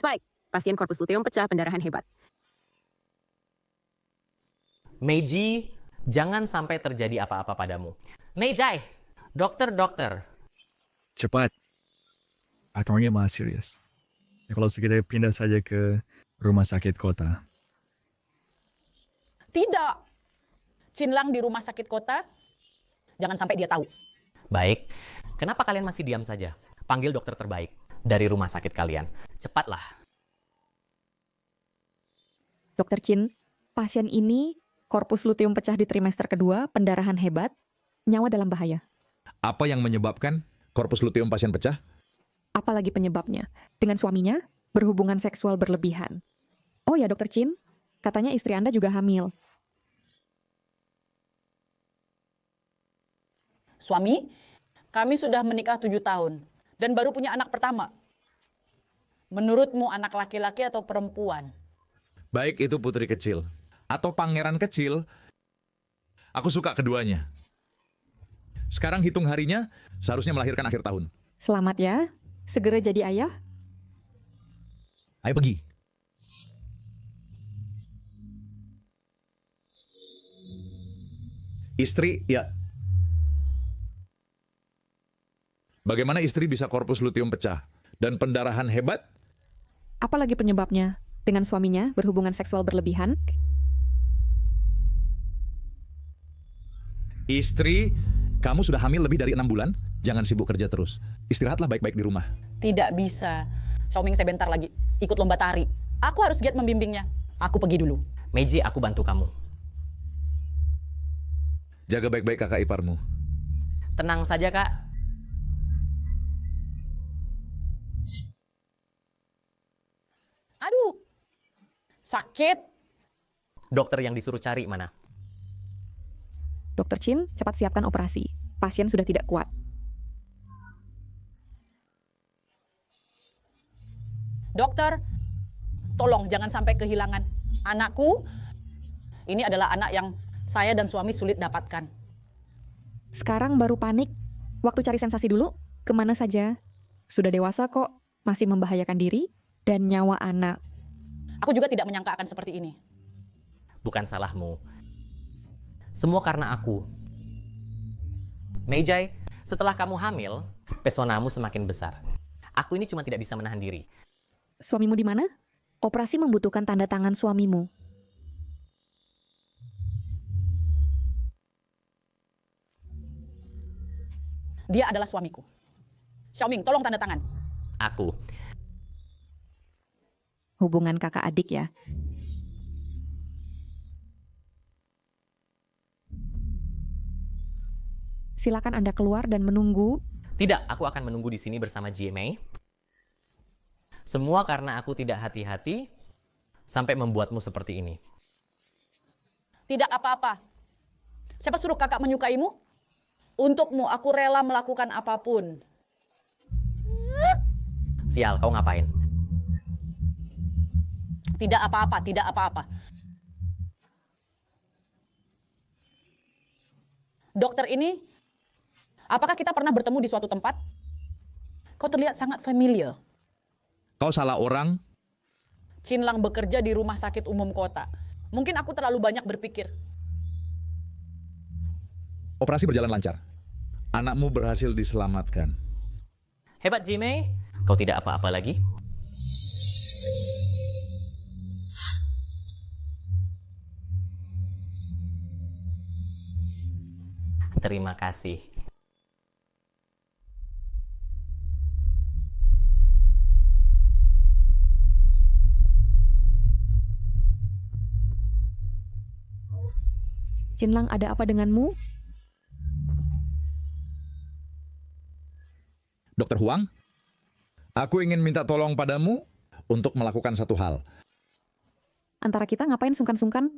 Spike, pasien korpus luteum pecah pendarahan hebat. Meiji, jangan sampai terjadi apa-apa padamu. Meijai, dokter. Cepat. Orangnya masih serius. Kalau segera pindah saja ke rumah sakit kota. Tidak. Cinlang di rumah sakit kota, jangan sampai dia tahu. Baik, kenapa kalian masih diam saja? Panggil dokter terbaik dari rumah sakit kalian. Cepatlah. Dokter Chin, pasien ini korpus luteum pecah di trimester kedua, pendarahan hebat, nyawa dalam bahaya. Apa yang menyebabkan korpus luteum pasien pecah? Apalagi penyebabnya? Dengan suaminya, berhubungan seksual berlebihan. Oh ya, Dokter Chin, katanya istri Anda juga hamil. Suami, kami sudah menikah 7 tahun dan baru punya anak pertama. Menurutmu anak laki-laki atau perempuan? Baik itu putri kecil atau pangeran kecil, aku suka keduanya. Sekarang hitung harinya, seharusnya melahirkan akhir tahun. Selamat ya, segera jadi ayah. Ayo pergi. Istri, ya. Bagaimana istri bisa korpus luteum pecah dan pendarahan hebat? Apalagi penyebabnya? Dengan suaminya berhubungan seksual berlebihan? Istri, kamu sudah hamil lebih dari 6 bulan? Jangan sibuk kerja terus. Istirahatlah baik-baik di rumah. Tidak bisa. Xiaoming sebentar lagi ikut lomba tari. Aku harus giat membimbingnya. Aku pergi dulu. Meiji, aku bantu kamu. Jaga baik-baik kakak iparmu. Tenang saja, Kak. Aduh, sakit. Dokter yang disuruh cari mana? Dokter Chin, cepat siapkan operasi. Pasien sudah tidak kuat. Dokter, tolong jangan sampai kehilangan anakku. Ini adalah anak yang saya dan suami sulit dapatkan. Sekarang baru panik. Waktu cari sensasi dulu, kemana saja? Sudah dewasa kok, masih membahayakan diri dan nyawa anak. Aku juga tidak menyangka akan seperti ini. Bukan salahmu. Semua karena aku. Meijai, setelah kamu hamil, pesonamu semakin besar. Aku ini cuma tidak bisa menahan diri. Suamimu di mana? Operasi membutuhkan tanda tangan suamimu. Dia adalah suamiku. Xiaoming, tolong tanda tangan. Aku. Hubungan kakak adik ya. Silakan Anda keluar dan menunggu. Tidak, aku akan menunggu di sini bersama GMA. Semua karena aku tidak hati-hati sampai membuatmu seperti ini. Tidak apa-apa. Siapa suruh kakak menyukaimu? Untukmu, aku rela melakukan apapun. Sial, kau ngapain? Tidak apa-apa, tidak apa-apa. Dokter ini, apakah kita pernah bertemu di suatu tempat? Kau terlihat sangat familiar. Kau salah orang. Cinlang bekerja di rumah sakit umum kota. Mungkin aku terlalu banyak berpikir. Operasi berjalan lancar. Anakmu berhasil diselamatkan. Hebat, GMA. Kau tidak apa-apa lagi? Terima kasih. Cinlang, ada apa denganmu? Dokter Huang, aku ingin minta tolong padamu untuk melakukan satu hal. Antara kita ngapain sungkan-sungkan?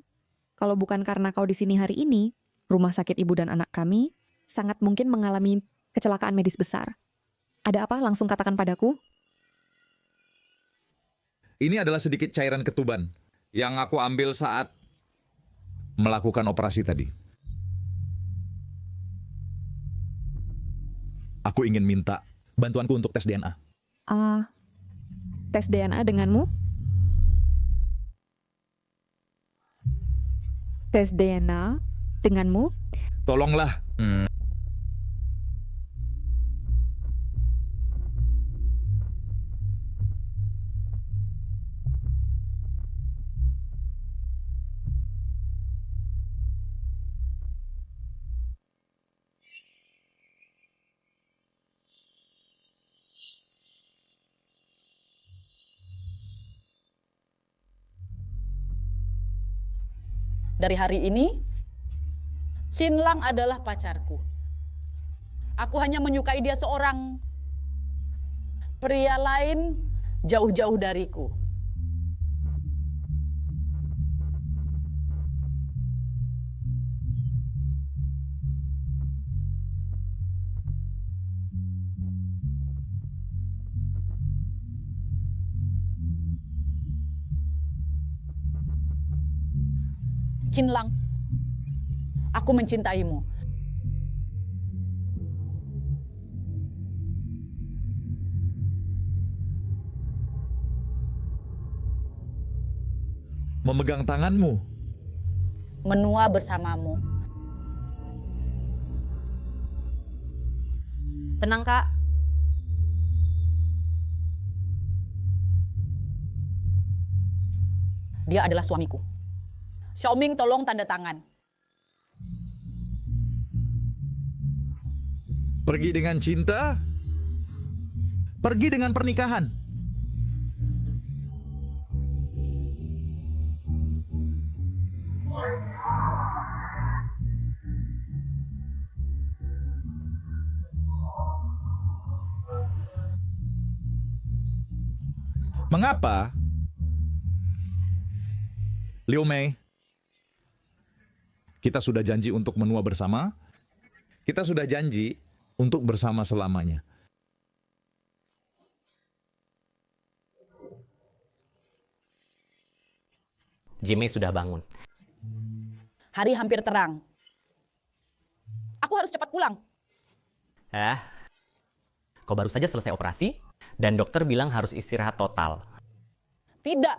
Kalau bukan karena kau di sini hari ini, rumah sakit ibu dan anak kami sangat mungkin mengalami kecelakaan medis besar. Ada apa? Langsung katakan padaku. Ini adalah sedikit cairan ketuban yang aku ambil saat melakukan operasi tadi. Aku ingin minta bantuanku untuk tes DNA. tes DNA denganmu? Tes DNA denganmu? Tolonglah. Dari hari ini, Cinlang adalah pacarku. Aku hanya menyukai dia seorang. Pria lain jauh-jauh dariku. Cinlang, aku mencintaimu. Memegang tanganmu. Menua bersamamu. Tenang, Kak. Dia adalah suamiku. Xiaoming, tolong tanda tangan. Pergi dengan cinta. Pergi dengan pernikahan. Mengapa? Liu Mei, kita sudah janji untuk menua bersama. Kita sudah janji untuk bersama selamanya. Jimmy sudah bangun. Hari hampir terang. Aku harus cepat pulang. Kau baru saja selesai operasi, dan dokter bilang harus istirahat total. Tidak,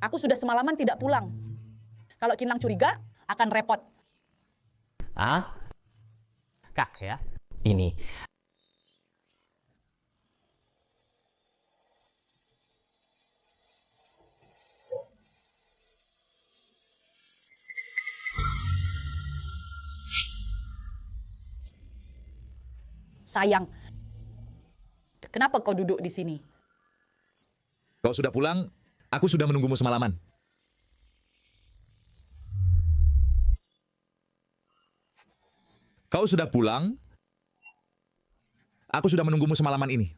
aku sudah semalaman tidak pulang. Kalau Kinlang curiga, akan repot. Kak ya, ini. Sayang, kenapa kau duduk di sini? Kau sudah pulang, aku sudah menunggumu semalaman. Kau sudah pulang, aku sudah menunggumu semalaman ini.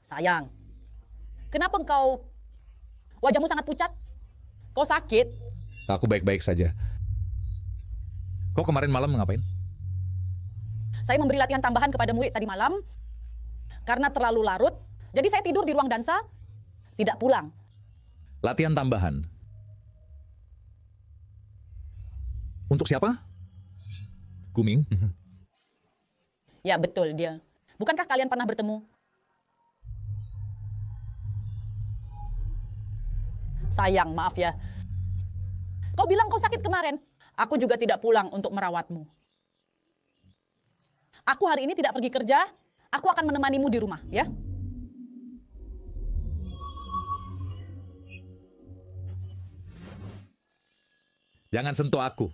Sayang, kenapa engkau wajahmu sangat pucat? Kau sakit? Aku baik-baik saja. Kau kemarin malam ngapain? Saya memberi latihan tambahan kepada murid tadi malam. Karena terlalu larut, jadi saya tidur di ruang dansa, tidak pulang. Latihan tambahan. Untuk siapa? Kuming? Ya betul dia. Bukankah kalian pernah bertemu? Sayang, maaf ya. Kau bilang kau sakit kemarin. Aku juga tidak pulang untuk merawatmu. Aku hari ini tidak pergi kerja. Aku akan menemanimu di rumah, ya. Jangan sentuh aku.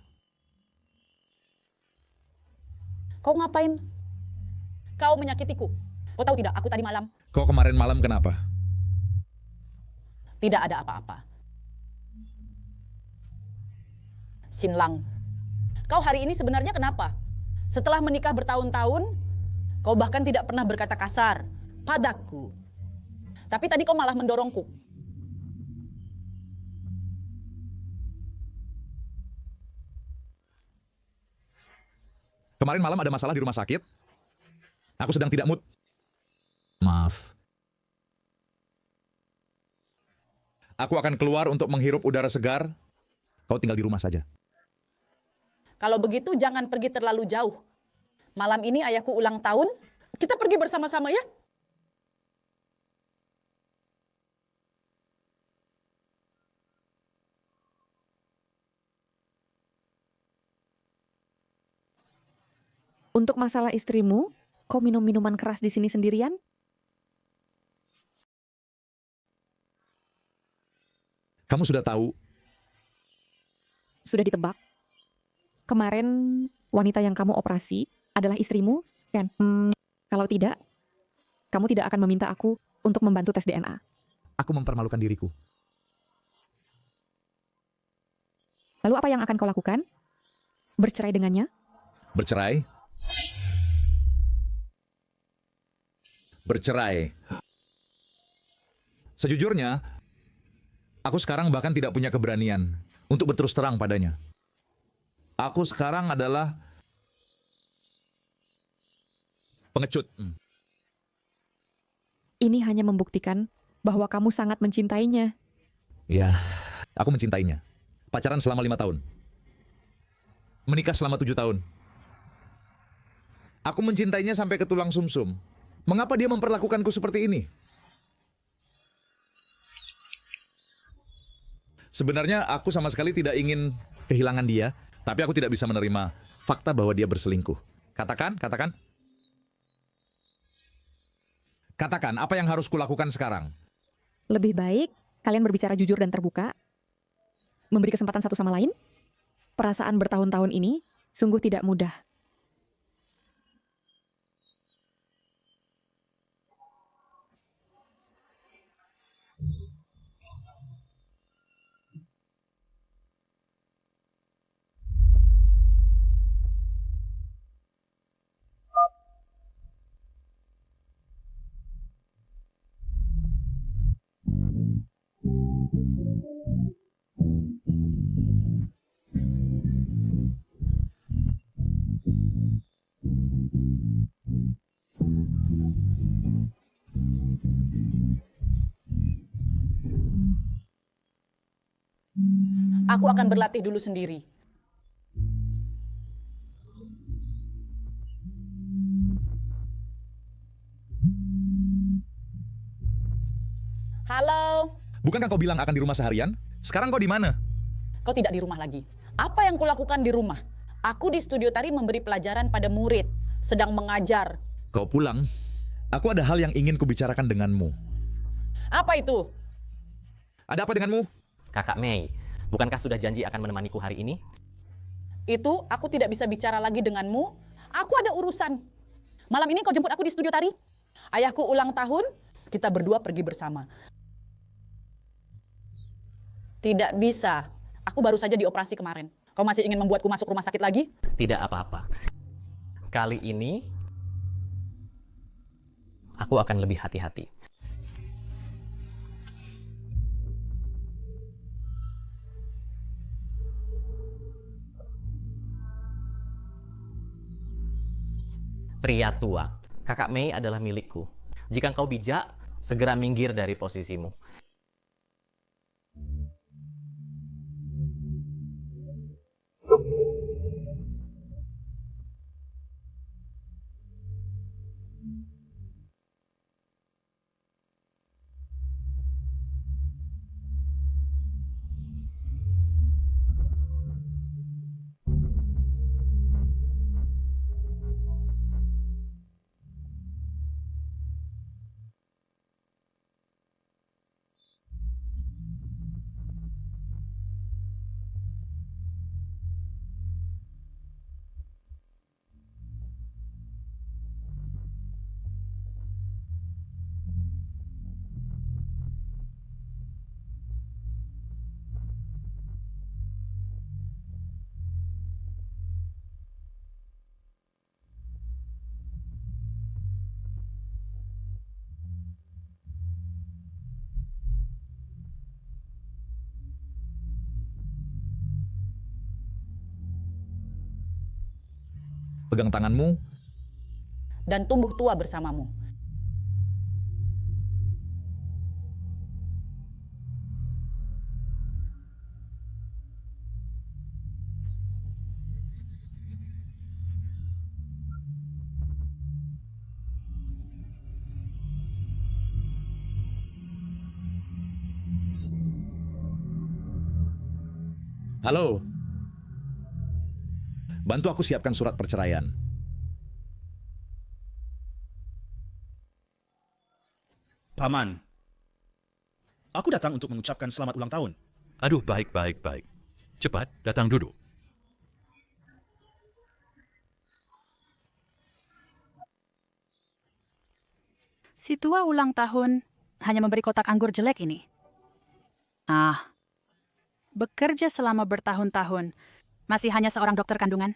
Kau ngapain? Kau menyakitiku. Kau tahu tidak, aku tadi malam Kau kemarin malam kenapa? tidak ada apa-apa. Sinlang, kau hari ini sebenarnya kenapa? Setelah menikah bertahun-tahun, kau bahkan tidak pernah berkata kasar padaku. Tapi tadi kau malah mendorongku. Kemarin malam ada masalah di rumah sakit. Aku sedang tidak mood. Maaf. Aku akan keluar untuk menghirup udara segar. Kau tinggal di rumah saja. Kalau begitu jangan pergi terlalu jauh. Malam ini ayahku ulang tahun, kita pergi bersama-sama ya. Untuk masalah istrimu, kau minum minuman keras di sini sendirian? Kamu sudah tahu, Sudah ditebak? Kemarin wanita yang kamu operasi adalah istrimu, kan? Kalau tidak, kamu tidak akan meminta aku untuk membantu tes DNA. aku mempermalukan diriku. Lalu apa yang akan kau lakukan? Bercerai dengannya? Bercerai? Bercerai. Sejujurnya, aku sekarang bahkan tidak punya keberanian untuk berterus terang padanya. Aku sekarang adalah pengecut. Ini hanya membuktikan bahwa kamu sangat mencintainya. Ya, aku mencintainya. Pacaran selama 5 tahun. Menikah selama 7 tahun. Aku mencintainya sampai ke tulang sumsum. Mengapa dia memperlakukanku seperti ini? Sebenarnya aku sama sekali tidak ingin kehilangan dia, tapi aku tidak bisa menerima fakta bahwa dia berselingkuh. Katakan. Katakan, apa yang harus kulakukan sekarang? Lebih baik kalian berbicara jujur dan terbuka, memberi kesempatan satu sama lain. Perasaan bertahun-tahun ini sungguh tidak mudah. Aku akan berlatih dulu sendiri. Halo, Bukankah kau bilang akan di rumah seharian? Sekarang kau di mana? kau tidak di rumah lagi. Apa yang kulakukan di rumah? Aku di studio tari memberi pelajaran pada murid, sedang mengajar. Kau pulang. Aku ada hal yang ingin kubicarakan denganmu. Apa itu? Ada apa denganmu? Kakak Mei, bukankah sudah janji akan menemaniku hari ini? Itu aku tidak bisa bicara lagi denganmu. Aku ada urusan. Malam ini kau jemput aku di studio tari. Ayahku ulang tahun, kita berdua pergi bersama. Tidak bisa. Aku baru saja dioperasi kemarin. Kau masih ingin membuatku masuk rumah sakit lagi? Tidak apa-apa. Kali ini, aku akan lebih hati-hati. Pria tua, Kakak Mei adalah milikku. Jika engkau bijak, segera minggir dari posisimu. Pegang tanganmu. Dan tumbuh tua bersamamu. Halo. Bantu aku siapkan surat perceraian. Paman, aku datang untuk mengucapkan selamat ulang tahun. Aduh, baik. Cepat, datang duduk. Si tua ulang tahun hanya memberi kotak anggur jelek ini. Bekerja selama bertahun-tahun, masih hanya seorang dokter kandungan.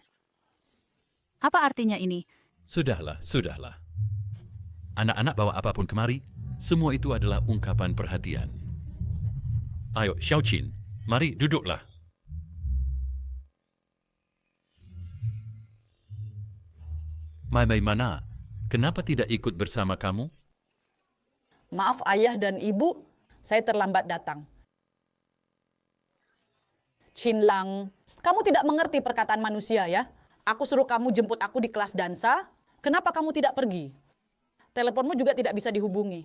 Apa artinya ini? Sudahlah. Anak-anak bawa apapun kemari, semua itu adalah ungkapan perhatian. Ayo, Xiaoqin, mari duduklah. Mai mana? Kenapa tidak ikut bersama kamu? Maaf ayah dan ibu, saya terlambat datang. Qinlang, kamu tidak mengerti perkataan manusia ya? Aku suruh kamu jemput aku di kelas dansa, kenapa kamu tidak pergi? Teleponmu juga tidak bisa dihubungi.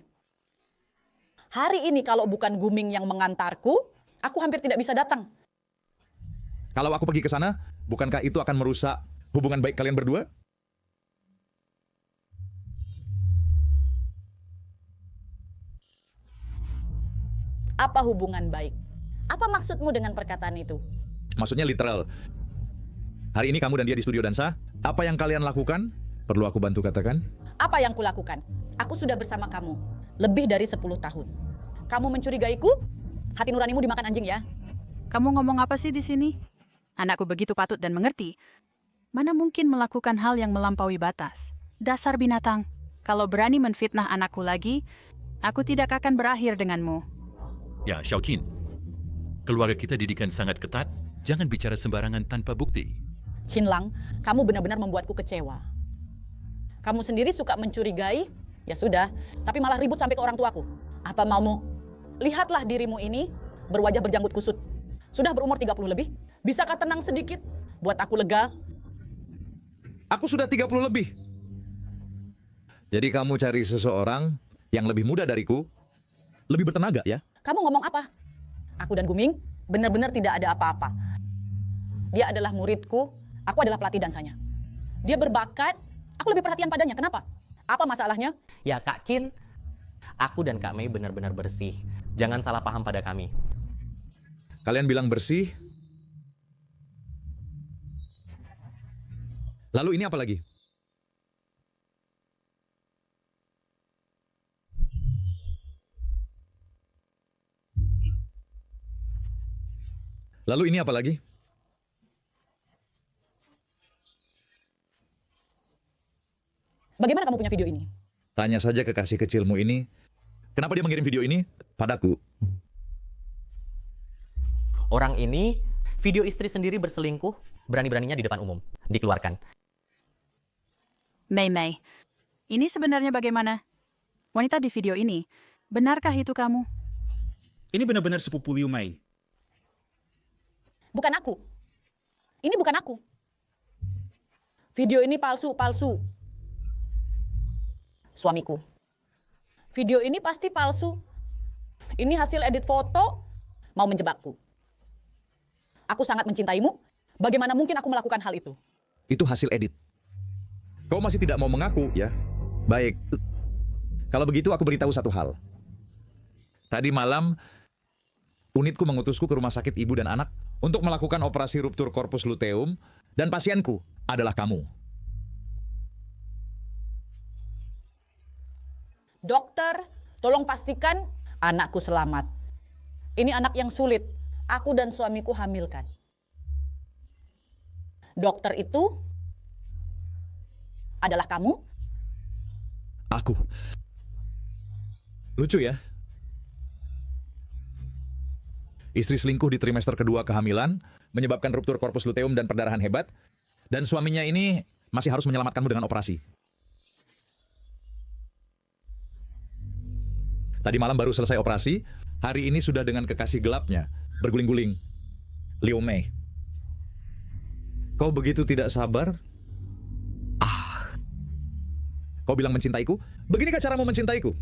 Hari ini kalau bukan Guming yang mengantarku, aku hampir tidak bisa datang. Kalau aku pergi ke sana, bukankah itu akan merusak hubungan baik kalian berdua? Apa hubungan baik? Apa maksudmu dengan perkataan itu? Maksudnya literal. Hari ini kamu dan dia di studio dansa. Apa yang kalian lakukan? Perlu aku bantu katakan? Apa yang kulakukan? Aku sudah bersama kamu lebih dari 10 tahun. Kamu mencurigaiku? Hati nuranimu dimakan anjing ya? Kamu ngomong apa sih di sini? Anakku begitu patut dan mengerti. Mana mungkin melakukan hal yang melampaui batas? Dasar binatang. Kalau berani menfitnah anakku lagi, aku tidak akan berakhir denganmu. Ya, Xiaoqin. Keluarga kita didikan sangat ketat, jangan bicara sembarangan tanpa bukti. Qinlang, kamu benar-benar membuatku kecewa. Kamu sendiri suka mencurigai, ya sudah, tapi malah ribut sampai ke orang tuaku. Apa maumu? Lihatlah dirimu ini, berwajah berjanggut kusut. Sudah berumur 30 lebih, bisakah tenang sedikit? Buat aku lega. Aku sudah 30 lebih. Jadi kamu cari seseorang yang lebih muda dariku, lebih bertenaga ya? Kamu ngomong apa? Aku dan Guming benar-benar tidak ada apa-apa. Dia adalah muridku, aku adalah pelatih dansanya. Dia berbakat, aku lebih perhatian padanya. Kenapa? Apa masalahnya? Ya Kak Chin, aku dan Kak Mei benar-benar bersih. Jangan salah paham pada kami. Kalian bilang bersih. Lalu ini apa lagi? Lalu ini apa lagi? Bagaimana kamu punya video ini? Tanya saja kekasih kecilmu ini, kenapa dia mengirim video ini padaku? Orang ini video istri sendiri berselingkuh, berani-beraninya di depan umum. Dikeluarkan. Mei, ini sebenarnya bagaimana? Wanita di video ini, benarkah itu kamu? Ini benar-benar sepupu Liu Mei. Bukan aku. Ini bukan aku. Video ini palsu. Suamiku. Video ini pasti palsu. Ini hasil edit foto, mau menjebakku. Aku sangat mencintaimu. Bagaimana mungkin aku melakukan hal itu? Itu hasil edit. Kau masih tidak mau mengaku, ya? Baik. Kalau begitu aku beritahu satu hal. Tadi malam, unitku mengutusku ke rumah sakit ibu dan anak untuk melakukan operasi ruptur korpus luteum, dan pasienku adalah kamu. Dokter, tolong pastikan anakku selamat. Ini anak yang sulit. Aku dan suamiku hamilkan. Dokter itu adalah kamu? Aku. Lucu ya? Istri selingkuh di trimester kedua kehamilan, menyebabkan ruptur korpus luteum dan perdarahan hebat, dan suaminya ini masih harus menyelamatkanmu dengan operasi. Tadi malam baru selesai operasi, hari ini sudah dengan kekasih gelapnya, berguling-guling. Liu Mei. Kau begitu tidak sabar? Kau bilang mencintaiku? Beginikah caramu mencintaiku?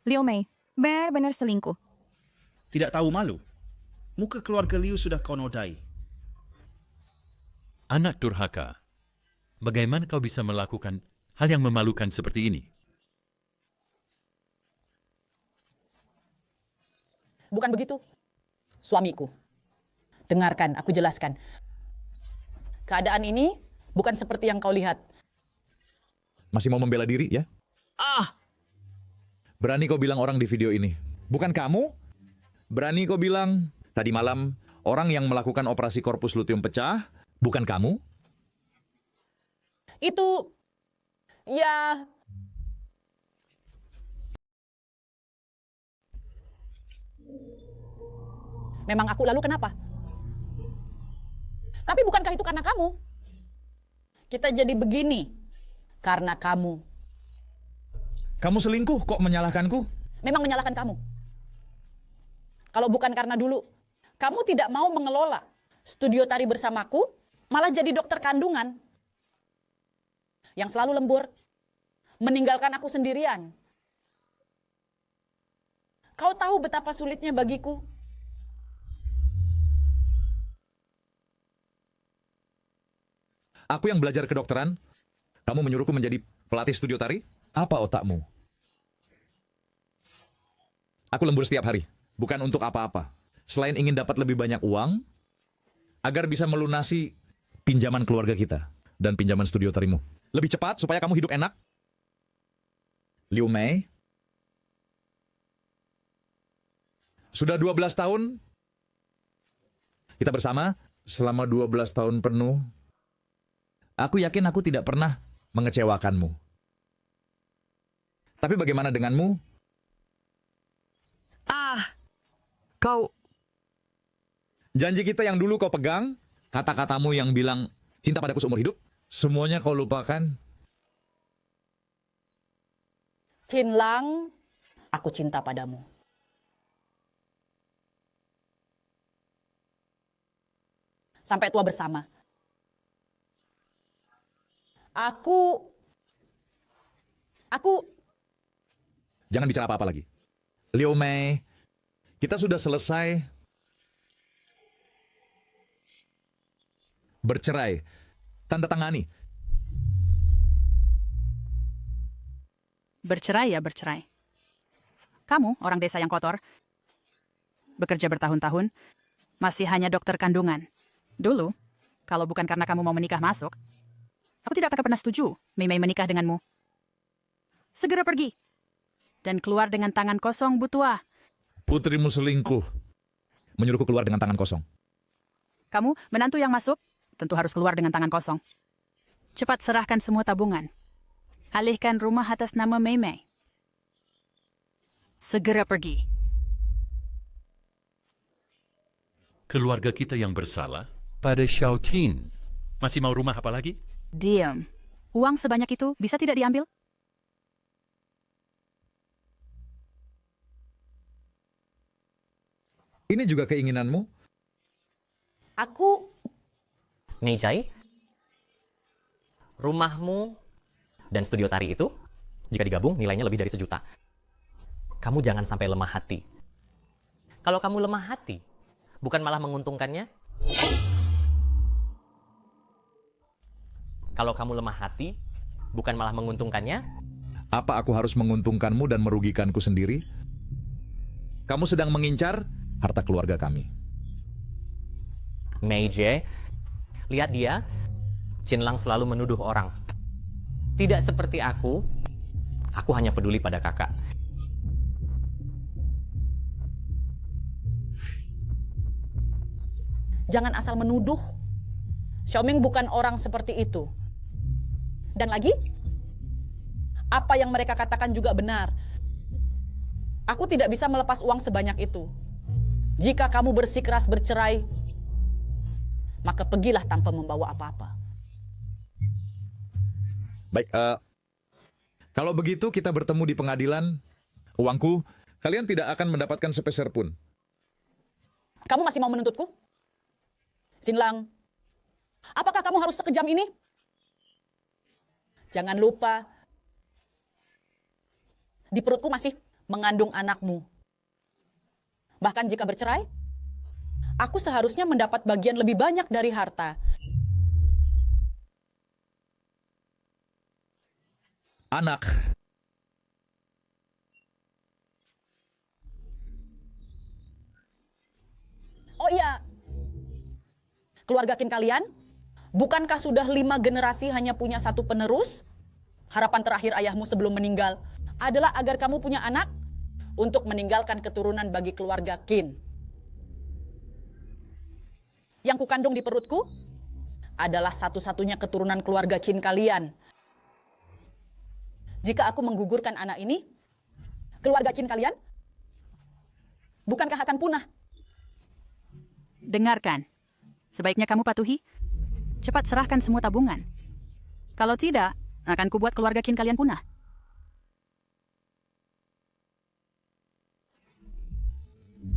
Liu Mei, benar-benar selingkuh. Tidak tahu malu. Muka keluarga Liu sudah kau nodai. Anak durhaka, bagaimana kau bisa melakukan hal yang memalukan seperti ini? Bukan begitu, suamiku. Dengarkan, aku jelaskan. Keadaan ini bukan seperti yang kau lihat. Masih mau membela diri ya? Berani kau bilang orang di video ini. Bukan kamu? Berani kau bilang tadi malam orang yang melakukan operasi korpus luteum pecah bukan kamu? Itu, ya, memang aku, lalu kenapa? Tapi bukankah itu karena kamu? Kita jadi begini karena kamu. Kamu selingkuh kok menyalahkanku? Memang menyalahkan kamu. Kalau bukan karena dulu kamu tidak mau mengelola studio tari bersamaku, malah jadi dokter kandungan yang selalu lembur, meninggalkan aku sendirian. Kau tahu betapa sulitnya bagiku. Aku yang belajar kedokteran, kamu menyuruhku menjadi pelatih studio tari? Apa otakmu? Aku lembur setiap hari, bukan untuk apa-apa. Selain ingin dapat lebih banyak uang, agar bisa melunasi pinjaman keluarga kita dan pinjaman studio tarimu. Lebih cepat supaya kamu hidup enak. Liu Mei, sudah 12 tahun kita bersama, selama 12 tahun penuh. Aku yakin aku tidak pernah mengecewakanmu. Tapi bagaimana denganmu? Kau... Janji kita yang dulu kau pegang, kata-katamu yang bilang cinta padaku seumur hidup, semuanya kau lupakan. Qinlang, aku cinta padamu. Sampai tua bersama. Aku... Jangan bicara apa-apa lagi. Liu Mei, kita sudah selesai bercerai. Tanda tangani. Bercerai ya bercerai. Kamu, orang desa yang kotor, bekerja bertahun-tahun, masih hanya dokter kandungan. Dulu, kalau bukan karena kamu mau menikah masuk, aku tidak akan pernah setuju Mei Mei menikah denganmu. Segera pergi. Dan keluar dengan tangan kosong, Bu Tua. Putrimu selingkuh. Menyuruhku keluar dengan tangan kosong. Kamu, menantu yang masuk, tentu harus keluar dengan tangan kosong. Cepat serahkan semua tabungan. Alihkan rumah atas nama Mei Mei. Segera pergi. Keluarga kita yang bersalah pada Xiaoqin. Masih mau rumah apa lagi? Diam. Uang sebanyak itu bisa tidak diambil? Ini juga keinginanmu? Aku... Meijai, rumahmu dan studio tari itu, jika digabung nilainya lebih dari 1 juta. Kamu jangan sampai lemah hati. Kalau kamu lemah hati, bukan malah menguntungkannya? Kalau kamu lemah hati, bukan malah menguntungkannya? Apa aku harus menguntungkanmu dan merugikanku sendiri? Kamu sedang mengincar harta keluarga kami. Meijai, lihat dia, Qinlang selalu menuduh orang. Tidak seperti aku hanya peduli pada kakak. Jangan asal menuduh. Xiaoming bukan orang seperti itu. Dan lagi, apa yang mereka katakan juga benar. Aku tidak bisa melepas uang sebanyak itu. Jika kamu bersikeras bercerai, maka pergilah tanpa membawa apa-apa. Baik, kalau begitu kita bertemu di pengadilan. Uangku, kalian tidak akan mendapatkan sepeser pun. Kamu masih mau menuntutku? Qinlang, apakah kamu harus sekejam ini? Jangan lupa, di perutku masih mengandung anakmu. Bahkan jika bercerai, aku seharusnya mendapat bagian lebih banyak dari harta. Anak. Oh iya, keluarga kin kalian, bukankah sudah 5 generasi hanya punya satu penerus? Harapan terakhir ayahmu sebelum meninggal adalah agar kamu punya anak untuk meninggalkan keturunan bagi keluarga kin. Yang kukandung di perutku adalah satu-satunya keturunan keluarga kin kalian. Jika aku menggugurkan anak ini, keluarga kin kalian, bukankah akan punah? Dengarkan. Sebaiknya kamu patuhi. Cepat serahkan semua tabungan. Kalau tidak, akan kubuat keluarga kin kalian punah.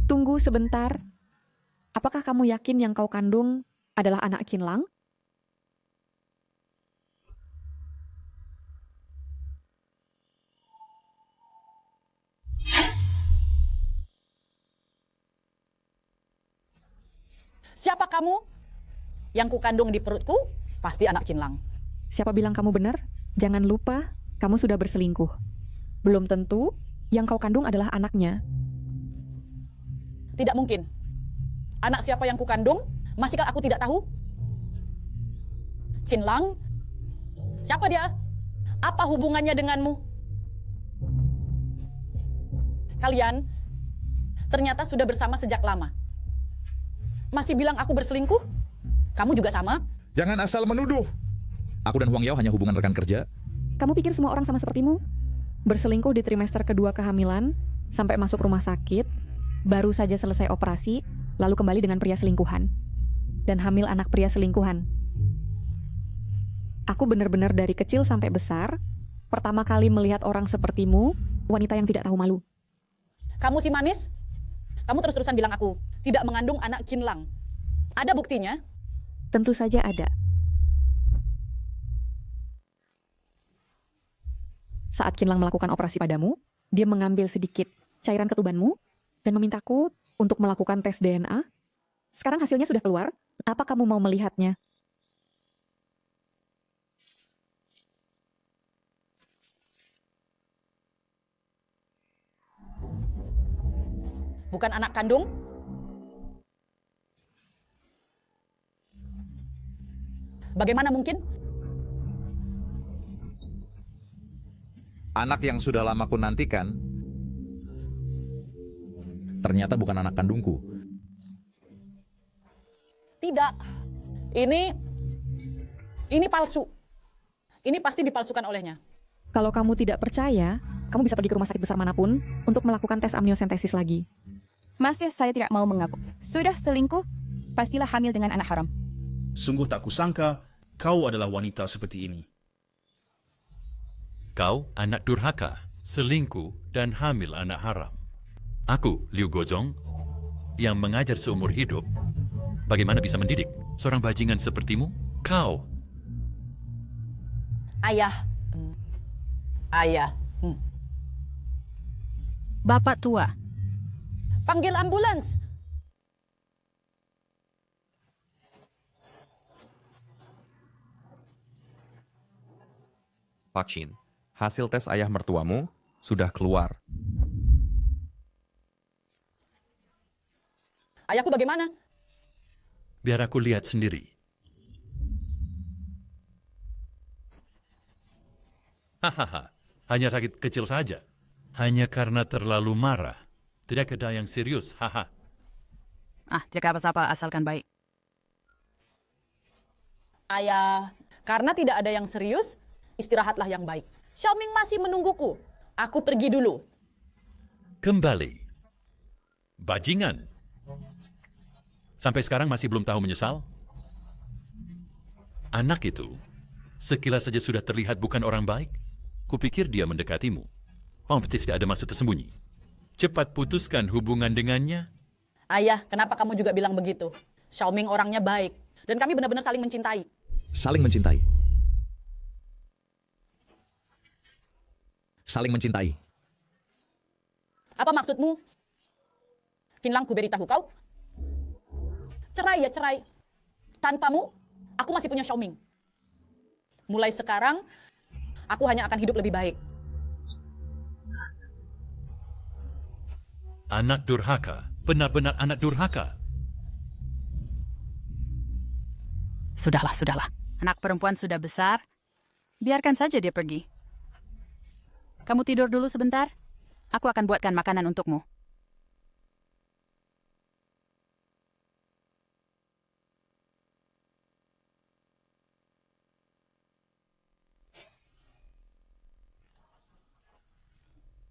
Tunggu sebentar. Apakah kamu yakin yang kau kandung adalah anak Kinlang? Siapa kamu? Yang kukandung di perutku pasti anak Kinlang. Siapa bilang kamu benar? Jangan lupa, kamu sudah berselingkuh. Belum tentu yang kau kandung adalah anaknya. Tidak mungkin. Anak siapa yang kukandung? Masihkah aku tidak tahu? Kinlang? Siapa dia? Apa hubungannya denganmu? Kalian ternyata sudah bersama sejak lama. Masih bilang aku berselingkuh? Kamu juga sama? Jangan asal menuduh. Aku dan Huang Yao hanya hubungan rekan kerja. Kamu pikir semua orang sama sepertimu? Berselingkuh di trimester kedua kehamilan, sampai masuk rumah sakit, baru saja selesai operasi, lalu kembali dengan pria selingkuhan. Dan hamil anak pria selingkuhan. Aku benar-benar dari kecil sampai besar, pertama kali melihat orang sepertimu, wanita yang tidak tahu malu. Kamu si manis? Kamu terus-terusan bilang aku tidak mengandung anak Kinlang. Ada buktinya? Tentu saja ada. Saat Kinlang melakukan operasi padamu, dia mengambil sedikit cairan ketubanmu dan memintaku untuk melakukan tes DNA. Sekarang hasilnya sudah keluar. Apa kamu mau melihatnya? Bukan anak kandung? Bagaimana mungkin? Anak yang sudah lama ku nantikan ternyata bukan anak kandungku. Tidak. Ini palsu. Ini pasti dipalsukan olehnya. Kalau kamu tidak percaya, kamu bisa pergi ke rumah sakit besar manapun untuk melakukan tes amniosentesis lagi. Masih saya tidak mau mengaku. Sudah selingkuh, pastilah hamil dengan anak haram. Sungguh tak kusangka kau adalah wanita seperti ini. Kau anak durhaka, selingkuh, dan hamil anak haram. Aku, Liu Gozong, yang mengajar seumur hidup, bagaimana bisa mendidik seorang bajingan sepertimu? Kau. Ayah. Ayah. Bapak tua. Panggil ambulans. Pak Shin, hasil tes ayah mertuamu sudah keluar. Ayahku bagaimana? Biar aku lihat sendiri. Hahaha, hanya sakit kecil saja. Hanya karena terlalu marah. Tidak ada yang serius, haha. Tidak apa-apa, asalkan baik. Ayah, karena tidak ada yang serius, istirahatlah yang baik. Xiaoming masih menungguku. Aku pergi dulu. Kembali. Bajingan. Sampai sekarang masih belum tahu menyesal? Anak itu, sekilas saja sudah terlihat bukan orang baik. Kupikir dia mendekatimu. Pasti tidak ada maksud tersembunyi. Cepat putuskan hubungan dengannya. Ayah, kenapa kamu juga bilang begitu? Xiaoming orangnya baik. Dan kami benar-benar saling mencintai. Saling mencintai. Saling mencintai. Apa maksudmu? Kinlang ku beritahu kau. Cerai ya cerai. Tanpamu, aku masih punya Xiaoming. Mulai sekarang, aku hanya akan hidup lebih baik. Anak durhaka, benar-benar anak durhaka. Sudahlah, sudahlah. Anak perempuan sudah besar. Biarkan saja dia pergi. Kamu tidur dulu sebentar. Aku akan buatkan makanan untukmu.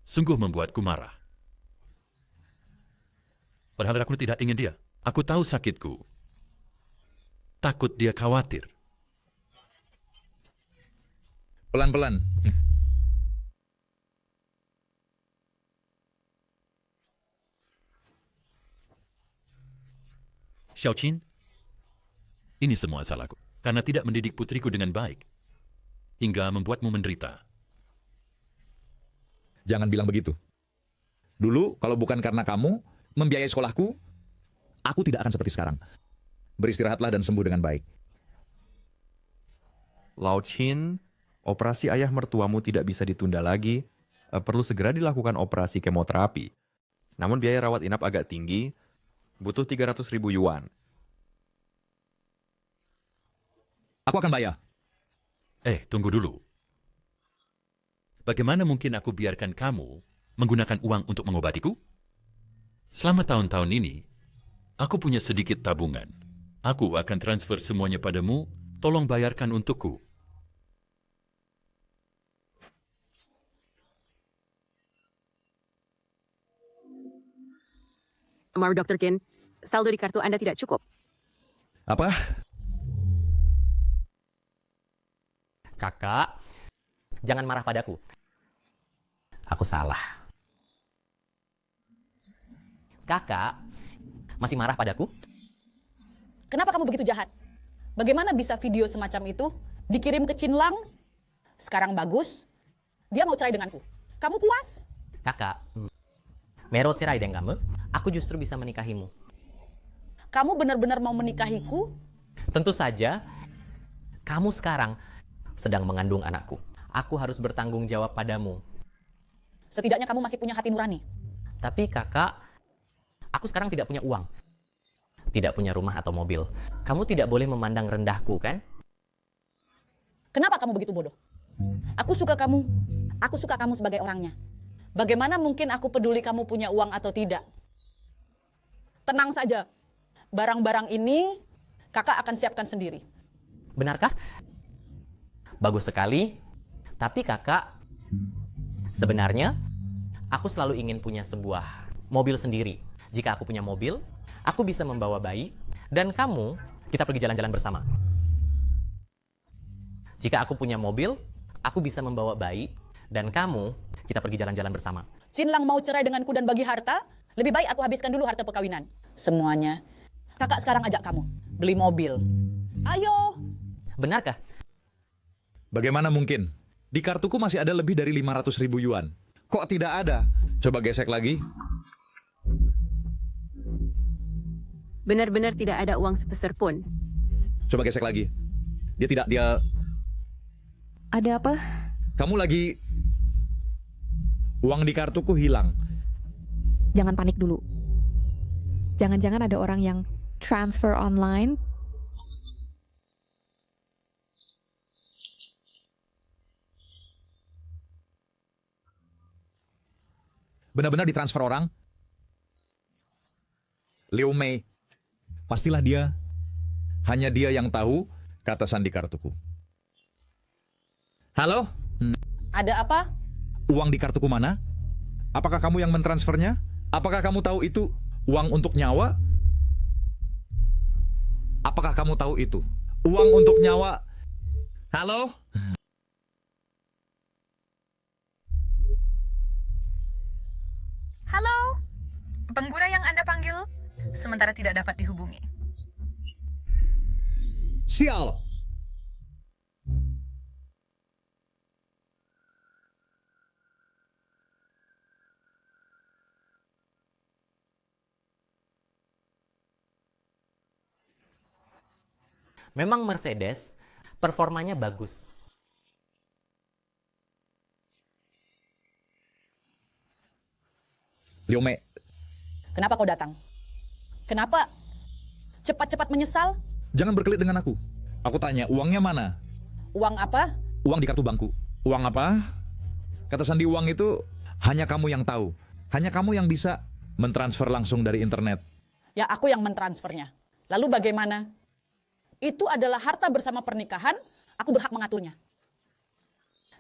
Sungguh membuatku marah. Padahal aku tidak ingin dia. Aku tahu sakitku. Takut dia khawatir. Pelan-pelan. Xiaoqin, ini semua salahku. Karena tidak mendidik putriku dengan baik. Hingga membuatmu menderita. Jangan bilang begitu. Dulu, kalau bukan karena kamu membiayai sekolahku, aku tidak akan seperti sekarang. Beristirahatlah dan sembuh dengan baik. Lao Chin, operasi ayah mertuamu tidak bisa ditunda lagi. Perlu segera dilakukan operasi kemoterapi. Namun biaya rawat inap agak tinggi, butuh 300.000 yuan. Aku akan bayar. Tunggu dulu. Bagaimana mungkin aku biarkan kamu menggunakan uang untuk mengobatiku? Selama tahun-tahun ini, aku punya sedikit tabungan. Aku akan transfer semuanya padamu, tolong bayarkan untukku. Maaf, Dr. Kin. Saldo di kartu Anda tidak cukup. Apa? Kakak, jangan marah padaku. Aku salah. Kakak, masih marah padaku? Kenapa kamu begitu jahat? Bagaimana bisa video semacam itu dikirim ke Cinlang? Sekarang bagus, dia mau cerai denganku. Kamu puas? Kakak, menurut cerai dengan kamu, aku justru bisa menikahimu. Kamu benar-benar mau menikahiku? Tentu saja, kamu sekarang sedang mengandung anakku. Aku harus bertanggung jawab padamu. Setidaknya kamu masih punya hati nurani. Tapi kakak, aku sekarang tidak punya uang. Tidak punya rumah atau mobil. Kamu tidak boleh memandang rendahku, kan? Kenapa kamu begitu bodoh? Aku suka kamu. Aku suka kamu sebagai orangnya. Bagaimana mungkin aku peduli kamu punya uang atau tidak? Tenang saja. Barang-barang ini kakak akan siapkan sendiri. Benarkah? Bagus sekali. Tapi kakak, sebenarnya aku selalu ingin punya sebuah mobil sendiri. Jika aku punya mobil, aku bisa membawa bayi, dan kamu, kita pergi jalan-jalan bersama. Jika aku punya mobil, aku bisa membawa bayi, dan kamu, kita pergi jalan-jalan bersama. Cinlang mau cerai denganku dan bagi harta? Lebih baik aku habiskan dulu harta perkawinan. Semuanya. Kakak sekarang ajak kamu beli mobil. Ayo. Benarkah? Bagaimana mungkin? Di kartuku masih ada lebih dari 500.000 yuan. Kok tidak ada? Coba gesek lagi. Benar-benar tidak ada uang sepeser pun. Coba gesek lagi. Dia... Ada apa? Kamu lagi... Uang di kartuku hilang. Jangan panik dulu. Jangan-jangan ada orang yang transfer online. Benar-benar ditransfer orang? Liu Mei. Pastilah dia. Hanya dia yang tahu kata sandi kartuku. Halo? Ada apa? Uang di kartuku mana? Apakah kamu yang mentransfernya? Apakah kamu tahu itu uang untuk nyawa? Apakah kamu tahu itu uang untuk nyawa? Halo? Halo, pengguna yang Anda panggil sementara tidak dapat dihubungi. Sial! Memang Mercedes performanya bagus. Liome, Kenapa kau datang? Kenapa cepat-cepat menyesal? jangan berkelit dengan aku. Aku tanya, uangnya mana? Uang apa? Uang di kartu bangku. Uang apa? Kata Sandi, uang itu hanya kamu yang tahu. Hanya kamu yang bisa mentransfer langsung dari internet. Ya aku yang mentransfernya. Lalu bagaimana? Itu adalah harta bersama pernikahan, aku berhak mengaturnya.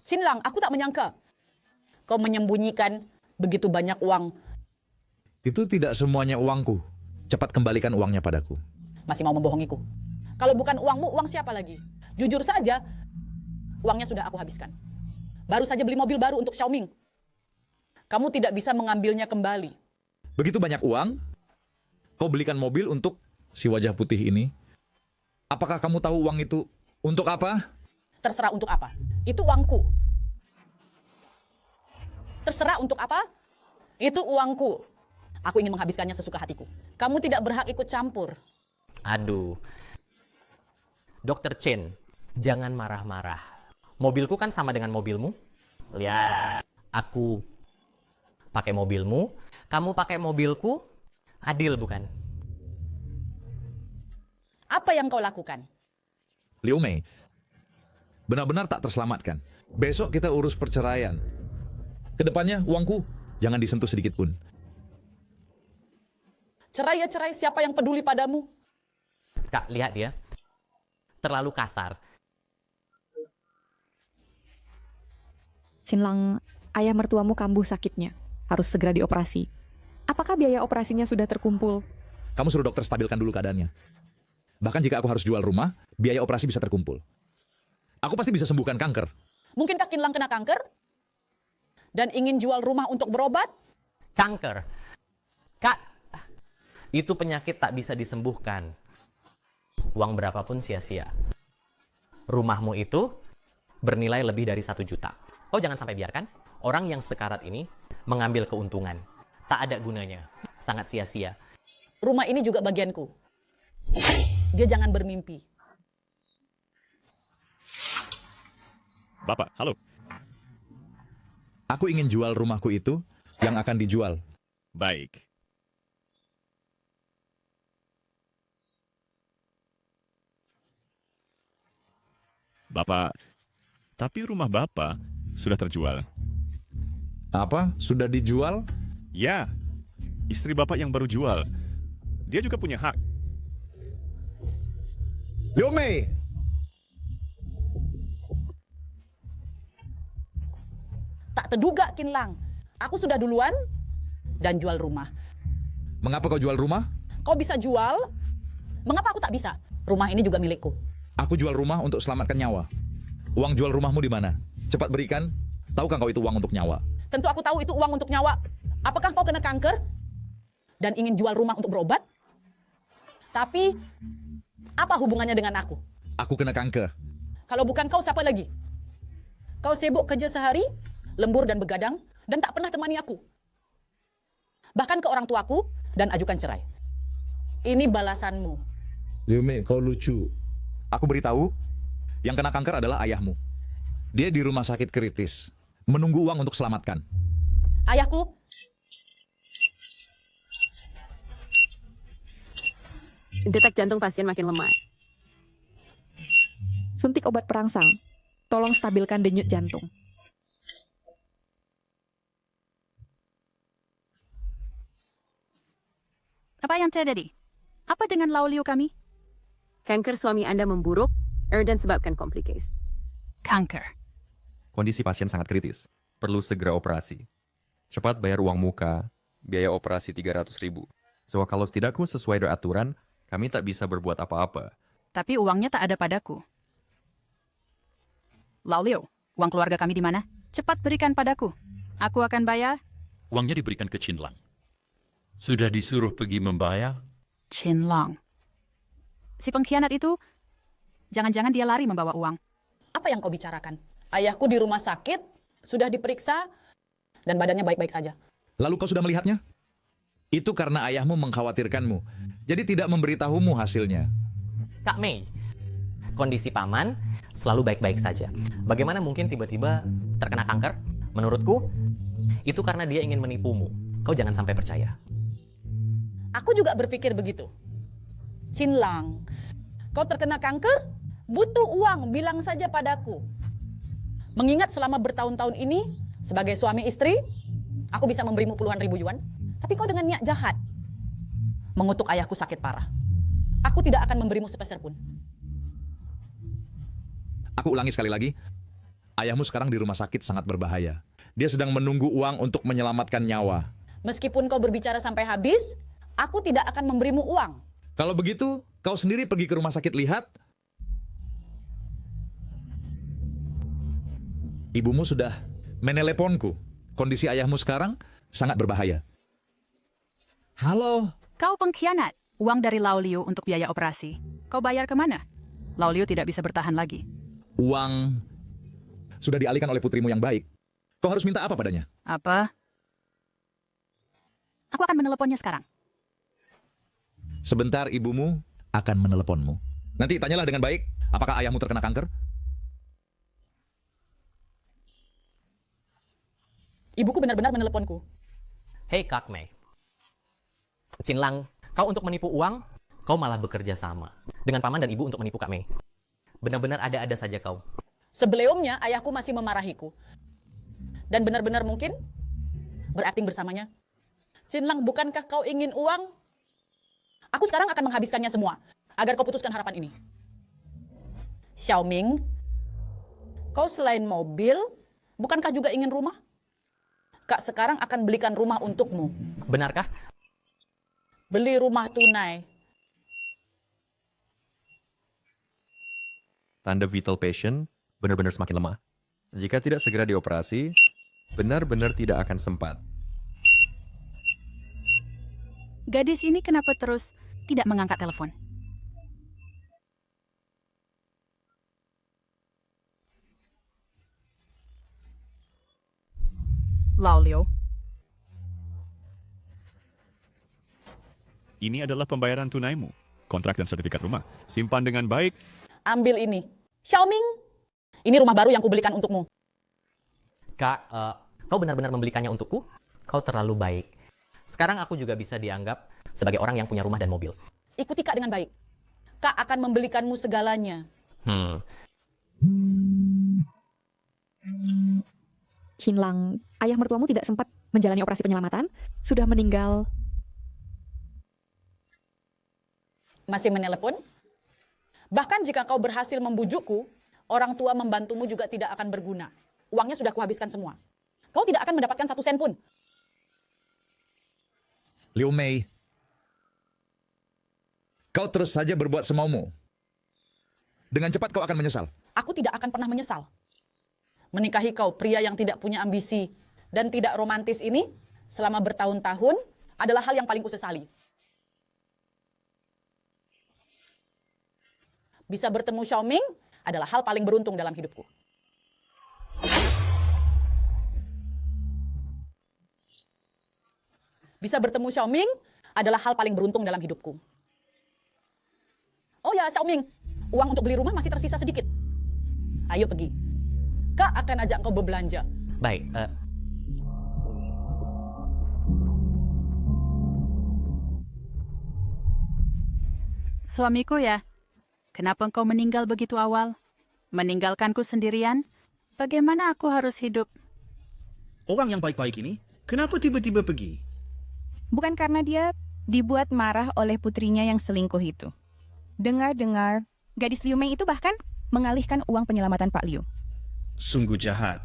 Sinlang, aku tak menyangka kau menyembunyikan begitu banyak uang. Itu tidak semuanya uangku. Cepat kembalikan uangnya padaku. Masih mau membohongiku? Kalau bukan uangmu, uang siapa lagi? Jujur saja, uangnya sudah aku habiskan. Baru saja beli mobil baru untuk Xiaoming. Kamu tidak bisa mengambilnya kembali. Begitu banyak uang, kau belikan mobil untuk si wajah putih ini. Apakah kamu tahu uang itu untuk apa? Terserah untuk apa. Itu uangku. Terserah untuk apa? Itu uangku. Aku ingin menghabiskannya sesuka hatiku. Kamu tidak berhak ikut campur. Aduh. Dokter Chen, jangan marah-marah. Mobilku kan sama dengan mobilmu. Lihat, aku pakai mobilmu, kamu pakai mobilku. Adil bukan? Apa yang kau lakukan? Liu Mei, benar-benar tak terselamatkan. Besok kita urus perceraian. Kedepannya uangku jangan disentuh sedikit pun. Cerai ya cerai, siapa yang peduli padamu? Kak, lihat dia. Terlalu kasar. Sinlang, ayah mertuamu kambuh sakitnya. Harus segera dioperasi. Apakah biaya operasinya sudah terkumpul? Kamu suruh dokter stabilkan dulu keadaannya. Bahkan jika aku harus jual rumah, biaya operasi bisa terkumpul. Aku pasti bisa sembuhkan kanker. Mungkinkah Kinlang kena kanker? Dan ingin jual rumah untuk berobat? Kanker. Kak, itu penyakit tak bisa disembuhkan. Uang berapapun sia-sia. Rumahmu itu bernilai lebih dari 1 juta. Kau jangan sampai biarkan orang yang sekarat ini mengambil keuntungan. Tak ada gunanya. Sangat sia-sia. Rumah ini juga bagianku. Dia jangan bermimpi. Bapak, halo. Aku ingin jual rumahku itu yang akan dijual. Baik. Bapak, tapi rumah Bapak sudah terjual. Apa? Sudah dijual? Ya, istri Bapak yang baru jual. Dia juga punya hak. Liu Mei! Tak terduga Kinlang. Aku sudah duluan dan jual rumah. Mengapa kau jual rumah? Kau bisa jual? Mengapa aku tak bisa? Rumah ini juga milikku. Aku jual rumah untuk selamatkan nyawa. Uang jual rumahmu di mana? Cepat berikan. Tahukah kau itu uang untuk nyawa? Tentu aku tahu itu uang untuk nyawa. Apakah kau kena kanker? Dan ingin jual rumah untuk berobat? Tapi, apa hubungannya dengan aku? Aku kena kanker. Kalau bukan kau, siapa lagi? Kau sibuk kerja sehari, lembur dan begadang, dan tak pernah temani aku. Bahkan ke orang tuaku, dan ajukan cerai. Ini balasanmu. Liu Mei, kau lucu. Aku beritahu, yang kena kanker adalah ayahmu. Dia di rumah sakit kritis, menunggu uang untuk selamatkan. Ayahku? Detak jantung pasien makin lemah. Suntik obat perangsang. Tolong stabilkan denyut jantung. Apa yang terjadi? Apa dengan Laulio kami? Kanker suami Anda memburuk dan sebabkan komplikasi. Kanker. Kondisi pasien sangat kritis. Perlu segera operasi. Cepat bayar uang muka, biaya operasi 300.000. So, kalau setidakku sesuai dengan aturan, kami tak bisa berbuat apa-apa. Tapi uangnya tak ada padaku. Laulio, uang keluarga kami di mana? Cepat berikan padaku. Aku akan bayar. Uangnya diberikan ke Chin Lang. Sudah disuruh pergi membayar? Chin Lang. Si pengkhianat itu, jangan-jangan dia lari membawa uang. Apa yang kau bicarakan? Ayahku di rumah sakit, sudah diperiksa, dan badannya baik-baik saja. Lalu kau sudah melihatnya? Itu karena ayahmu mengkhawatirkanmu. Jadi tidak memberitahumu hasilnya. Kak Mei, kondisi paman selalu baik-baik saja. Bagaimana mungkin tiba-tiba terkena kanker? Menurutku, itu karena dia ingin menipumu. Kau jangan sampai percaya. Aku juga berpikir begitu. Cinlang, kau terkena kanker? Butuh uang, bilang saja padaku. Mengingat selama bertahun-tahun ini, sebagai suami istri, aku bisa memberimu puluhan ribu yuan. Tapi kau dengan niat jahat, mengutuk ayahku sakit parah. Aku tidak akan memberimu sepeser pun. Aku ulangi sekali lagi. Ayahmu sekarang di rumah sakit sangat berbahaya. Dia sedang menunggu uang untuk menyelamatkan nyawa. Meskipun kau berbicara sampai habis, aku tidak akan memberimu uang. Kalau begitu, kau sendiri pergi ke rumah sakit lihat. Ibumu sudah meneleponku. Kondisi ayahmu sekarang sangat berbahaya. Halo. Kau pengkhianat. Uang dari Lao Liu untuk biaya operasi. Kau bayar kemana? Lao Liu tidak bisa bertahan lagi. Uang sudah dialihkan oleh putrimu yang baik. Kau harus minta apa padanya? Apa? Aku akan meneleponnya sekarang. Sebentar ibumu akan meneleponmu. Nanti tanyalah dengan baik, apakah ayahmu terkena kanker? Ibuku benar-benar meneleponku. Hei Kak Mei. Cinlang, kau untuk menipu uang, kau malah bekerja sama dengan paman dan ibu untuk menipu Kak Mei. Benar-benar ada-ada saja kau. Sebelumnya ayahku masih memarahiku. Dan benar-benar mungkin berakting bersamanya. Cinlang, bukankah kau ingin uang? Aku sekarang akan menghabiskannya semua agar kau putuskan harapan ini. Xiaoming, kau selain mobil, bukankah juga ingin rumah? Kak sekarang akan belikan rumah untukmu. Benarkah? Beli rumah tunai. Tanda vital patient benar-benar semakin lemah. Jika tidak segera dioperasi, benar-benar tidak akan sempat. Gadis ini kenapa terus tidak mengangkat telepon? Lao Liu. Ini adalah pembayaran tunaimu. Kontrak dan sertifikat rumah. Simpan dengan baik. Ambil ini. Xiaoming, ini rumah baru yang kubelikan untukmu. Kak, kau benar-benar membelikannya untukku? Kau terlalu baik. Sekarang aku juga bisa dianggap sebagai orang yang punya rumah dan mobil. Ikuti Kak dengan baik. Kak akan membelikanmu segalanya. Cinlang, ayah mertuamu tidak sempat menjalani operasi penyelamatan, sudah meninggal. Masih menelepon? Bahkan jika kau berhasil membujukku, orang tua membantumu juga tidak akan berguna. Uangnya sudah kuhabiskan semua. Kau tidak akan mendapatkan 1 sen pun. Liu Mei, kau terus saja berbuat semaumu. Dengan cepat kau akan menyesal. Aku tidak akan pernah menyesal. Menikahi kau, pria yang tidak punya ambisi dan tidak romantis ini, selama bertahun-tahun, adalah hal yang paling kusesali. Bisa bertemu Xiaoming adalah hal paling beruntung dalam hidupku. Bisa bertemu Xiaoming adalah hal paling beruntung dalam hidupku. Oh ya, Xiaoming, uang untuk beli rumah masih tersisa sedikit. Ayo pergi. Kak akan ajak kau berbelanja. Baik, Suamiku ya, kenapa engkau meninggal begitu awal? Meninggalkanku sendirian? Bagaimana aku harus hidup? Orang yang baik-baik ini, kenapa tiba-tiba pergi? Bukan karena dia dibuat marah oleh putrinya yang selingkuh itu. Dengar-dengar, gadis Liu Mei itu bahkan mengalihkan uang penyelamatan Pak Liu. Sungguh jahat.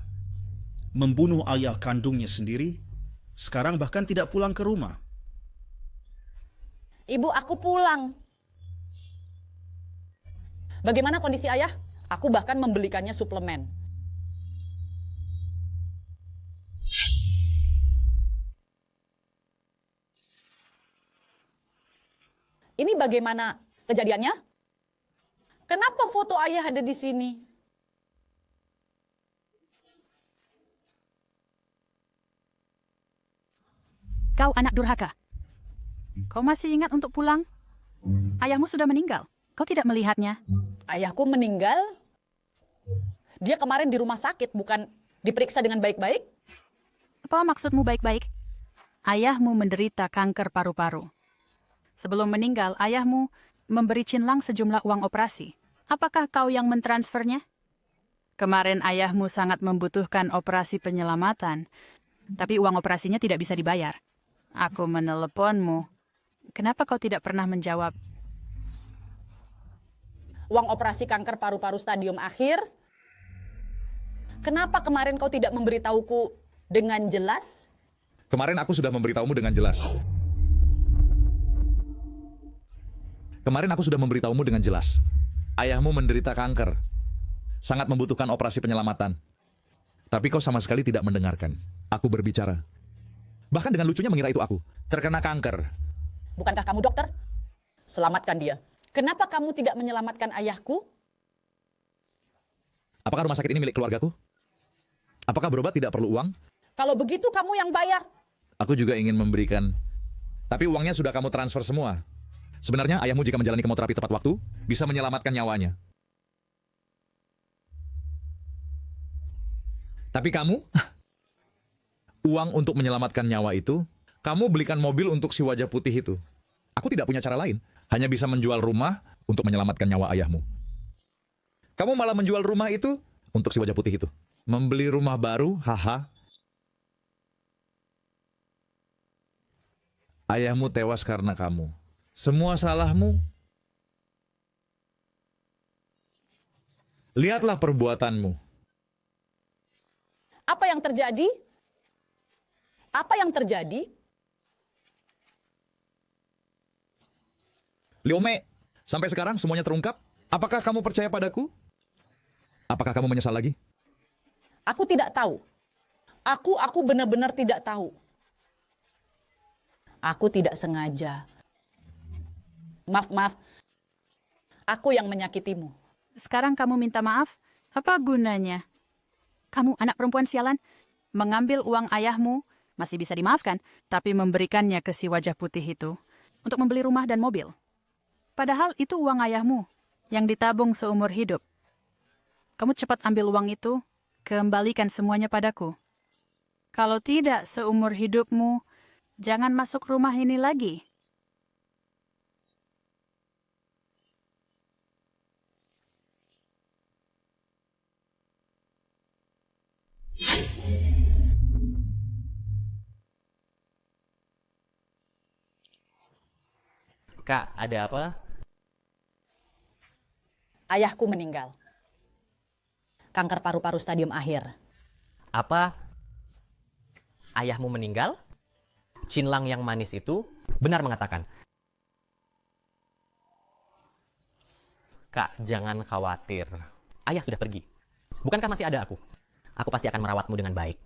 Membunuh ayah kandungnya sendiri, sekarang bahkan tidak pulang ke rumah. Ibu, aku pulang. Bagaimana kondisi ayah? Aku bahkan membelikannya suplemen. Ini bagaimana kejadiannya? Kenapa foto ayah ada di sini? Kau anak durhaka. Kau masih ingat untuk pulang? Ayahmu sudah meninggal. Kau tidak melihatnya. Ayahku meninggal. Dia kemarin di rumah sakit, bukan diperiksa dengan baik-baik. Apa maksudmu baik-baik? Ayahmu menderita kanker paru-paru. Sebelum meninggal, ayahmu memberi Chinlang sejumlah uang operasi. Apakah kau yang mentransfernya? Kemarin ayahmu sangat membutuhkan operasi penyelamatan, tapi uang operasinya tidak bisa dibayar. Aku meneleponmu. Kenapa kau tidak pernah menjawab? Uang operasi kanker paru-paru stadium akhir. Kenapa kemarin kau tidak memberitahuku dengan jelas? Kemarin aku sudah memberitahumu dengan jelas. Ayahmu menderita kanker. Sangat membutuhkan operasi penyelamatan. Tapi kau sama sekali tidak mendengarkan. Aku berbicara. Bahkan dengan lucunya mengira itu aku. Terkena kanker. Bukankah kamu dokter? Selamatkan dia. Kenapa kamu tidak menyelamatkan ayahku? Apakah rumah sakit ini milik keluargaku? Apakah berobat tidak perlu uang? Kalau begitu kamu yang bayar. Aku juga ingin memberikan. Tapi uangnya sudah kamu transfer semua. Sebenarnya ayahmu jika menjalani kemoterapi tepat waktu, bisa menyelamatkan nyawanya. Tapi kamu, uang untuk menyelamatkan nyawa itu, kamu belikan mobil untuk si wajah putih itu. Aku tidak punya cara lain. Hanya bisa menjual rumah untuk menyelamatkan nyawa ayahmu. Kamu malah menjual rumah itu untuk si wajah putih itu. Membeli rumah baru, haha. Ayahmu tewas karena kamu. Semua salahmu. Lihatlah perbuatanmu. Apa yang terjadi? Apa yang terjadi? Liome, sampai sekarang semuanya terungkap? Apakah kamu percaya padaku? Apakah kamu menyesal lagi? Aku tidak tahu. Aku benar-benar tidak tahu. Aku tidak sengaja. Maaf. Aku yang menyakitimu. Sekarang kamu minta maaf? Apa gunanya? Kamu anak perempuan sialan. Mengambil uang ayahmu masih bisa dimaafkan, tapi memberikannya ke si wajah putih itu untuk membeli rumah dan mobil. Padahal itu uang ayahmu yang ditabung seumur hidup. Kamu cepat ambil uang itu, kembalikan semuanya padaku. Kalau tidak seumur hidupmu, jangan masuk rumah ini lagi. Kak, ada apa? Ayahku meninggal. Kanker paru-paru stadium akhir. Apa? Ayahmu meninggal? Chinlang yang manis itu benar mengatakan. Kak, jangan khawatir. Ayah sudah pergi. Bukankah masih ada aku? Aku pasti akan merawatmu dengan baik.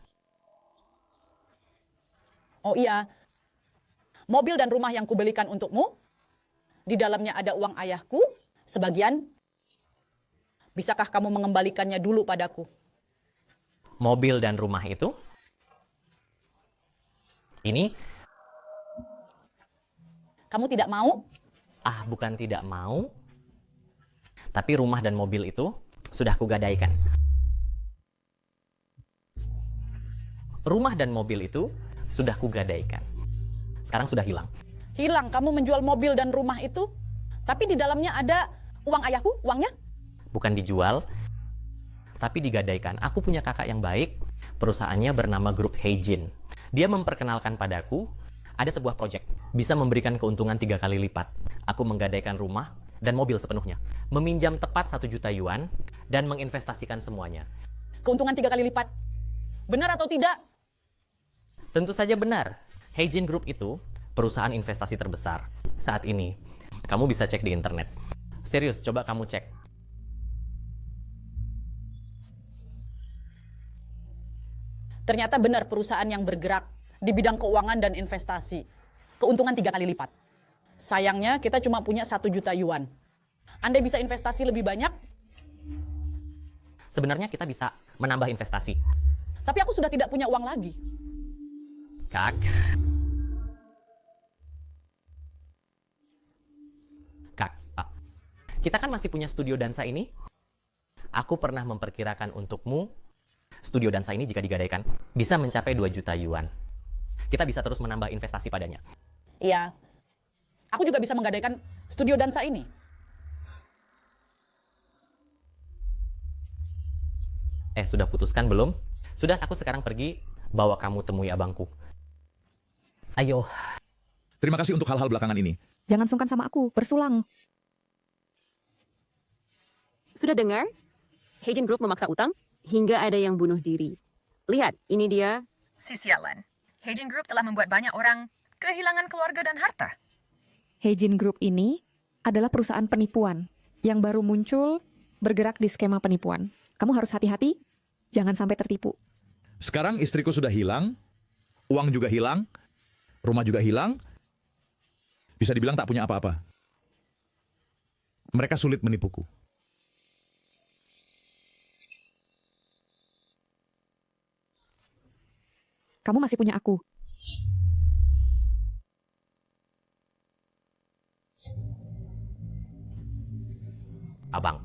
Oh iya, mobil dan rumah yang kubelikan untukmu, di dalamnya ada uang ayahku, sebagian. Bisakah kamu mengembalikannya dulu padaku? Mobil dan rumah itu? Ini? Kamu tidak mau? Ah, bukan tidak mau. Tapi rumah dan mobil itu sudah kugadaikan. Rumah dan mobil itu sudah kugadaikan. Sekarang sudah hilang. Hilang, kamu menjual mobil dan rumah itu, tapi di dalamnya ada uang ayahku, uangnya? Bukan dijual, tapi digadaikan. Aku punya kakak yang baik, perusahaannya bernama Grup Heijin. Dia memperkenalkan padaku, ada sebuah proyek, bisa memberikan keuntungan 3 kali lipat. Aku menggadaikan rumah dan mobil sepenuhnya, meminjam tepat 1 juta yuan, dan menginvestasikan semuanya. Keuntungan 3 kali lipat? Benar atau tidak? Tentu saja benar. Heijin Group itu perusahaan investasi terbesar saat ini. Kamu bisa cek di internet. Serius, coba kamu cek. Ternyata benar perusahaan yang bergerak di bidang keuangan dan investasi. Keuntungan 3 kali lipat. Sayangnya kita cuma punya 1 juta yuan. Anda bisa investasi lebih banyak? Sebenarnya kita bisa menambah investasi. Tapi aku sudah tidak punya uang lagi. Kak, Kita kan masih punya studio dansa ini. Aku pernah memperkirakan untukmu, studio dansa ini jika digadaikan, bisa mencapai 2 juta yuan. Kita bisa terus menambah investasi padanya. Iya, aku juga bisa menggadaikan studio dansa ini. Sudah putuskan belum? Sudah, aku sekarang pergi bawa kamu temui abangku. Ayo. Terima kasih untuk hal-hal belakangan ini. Jangan sungkan sama aku, bersulang. Sudah dengar? Heijin Group memaksa utang hingga ada yang bunuh diri. Lihat, ini dia. Si sialan. Heijin Group telah membuat banyak orang kehilangan keluarga dan harta. Heijin Group ini adalah perusahaan penipuan yang baru muncul bergerak di skema penipuan. Kamu harus hati-hati, jangan sampai tertipu. Sekarang istriku sudah hilang, uang juga hilang, rumah juga hilang, bisa dibilang tak punya apa-apa. Mereka sulit menipuku. Kamu masih punya aku. Abang.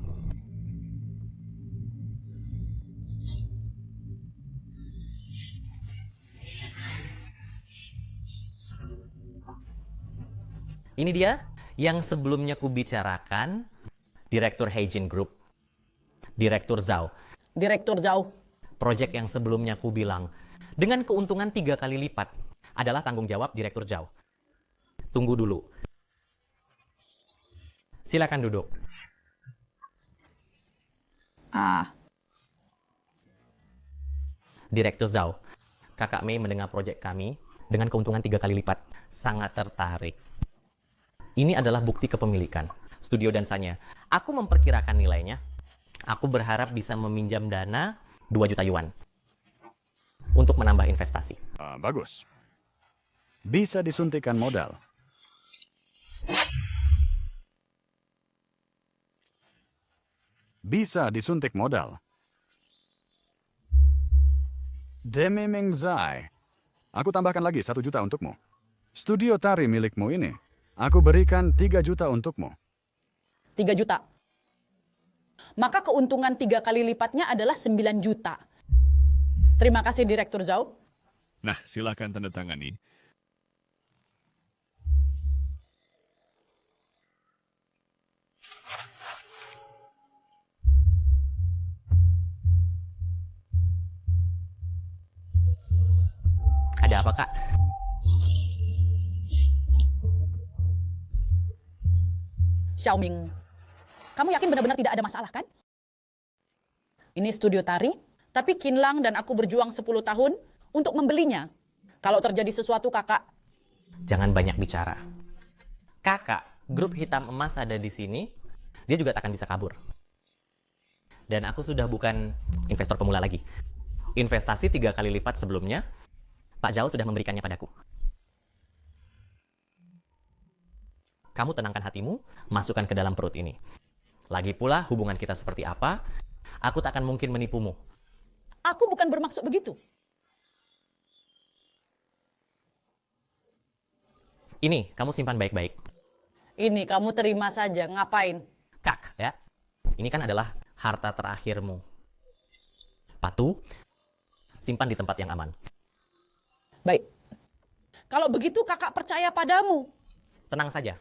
Ini dia yang sebelumnya kubicarakan, Direktur Heijin Group, Direktur Zhao. Direktur Zhao. Proyek yang sebelumnya ku bilang, dengan keuntungan 3 kali lipat, adalah tanggung jawab Direktur Zhao. Tunggu dulu. Silakan duduk. Direktur Zhao, Kakak Mei mendengar proyek kami dengan keuntungan 3 kali lipat. Sangat tertarik. Ini adalah bukti kepemilikan studio dansanya. Aku memperkirakan nilainya. Aku berharap bisa meminjam dana 2 juta yuan untuk menambah investasi. Bagus. Bisa disuntikan modal. Bisa disuntik modal. Demi Ming Zai, aku tambahkan lagi 1 juta untukmu. Studio tari milikmu ini, aku berikan 3 juta untukmu. 3 juta. Maka keuntungan 3 kali lipatnya adalah 9 juta. Terima kasih Direktur Zhao. Nah, silakan tanda tangani. Ada apa, Kak? Xiaoming, kamu yakin benar-benar tidak ada masalah kan? Ini studio tari, tapi Qinlang dan aku berjuang 10 tahun untuk membelinya. Kalau terjadi sesuatu kakak... Jangan banyak bicara. Kakak, grup hitam emas ada di sini, dia juga tak akan bisa kabur. Dan aku sudah bukan investor pemula lagi. Investasi 3 kali lipat sebelumnya, Pak Zhao sudah memberikannya padaku. Kamu tenangkan hatimu, masukkan ke dalam perut ini. Lagi pula hubungan kita seperti apa, aku tak akan mungkin menipumu. Aku bukan bermaksud begitu. Ini, kamu simpan baik-baik. Ini kamu terima saja, ngapain? Kak, ya. Ini kan adalah harta terakhirmu. Patu, simpan di tempat yang aman. Baik. Kalau begitu kakak percaya padamu. Tenang saja.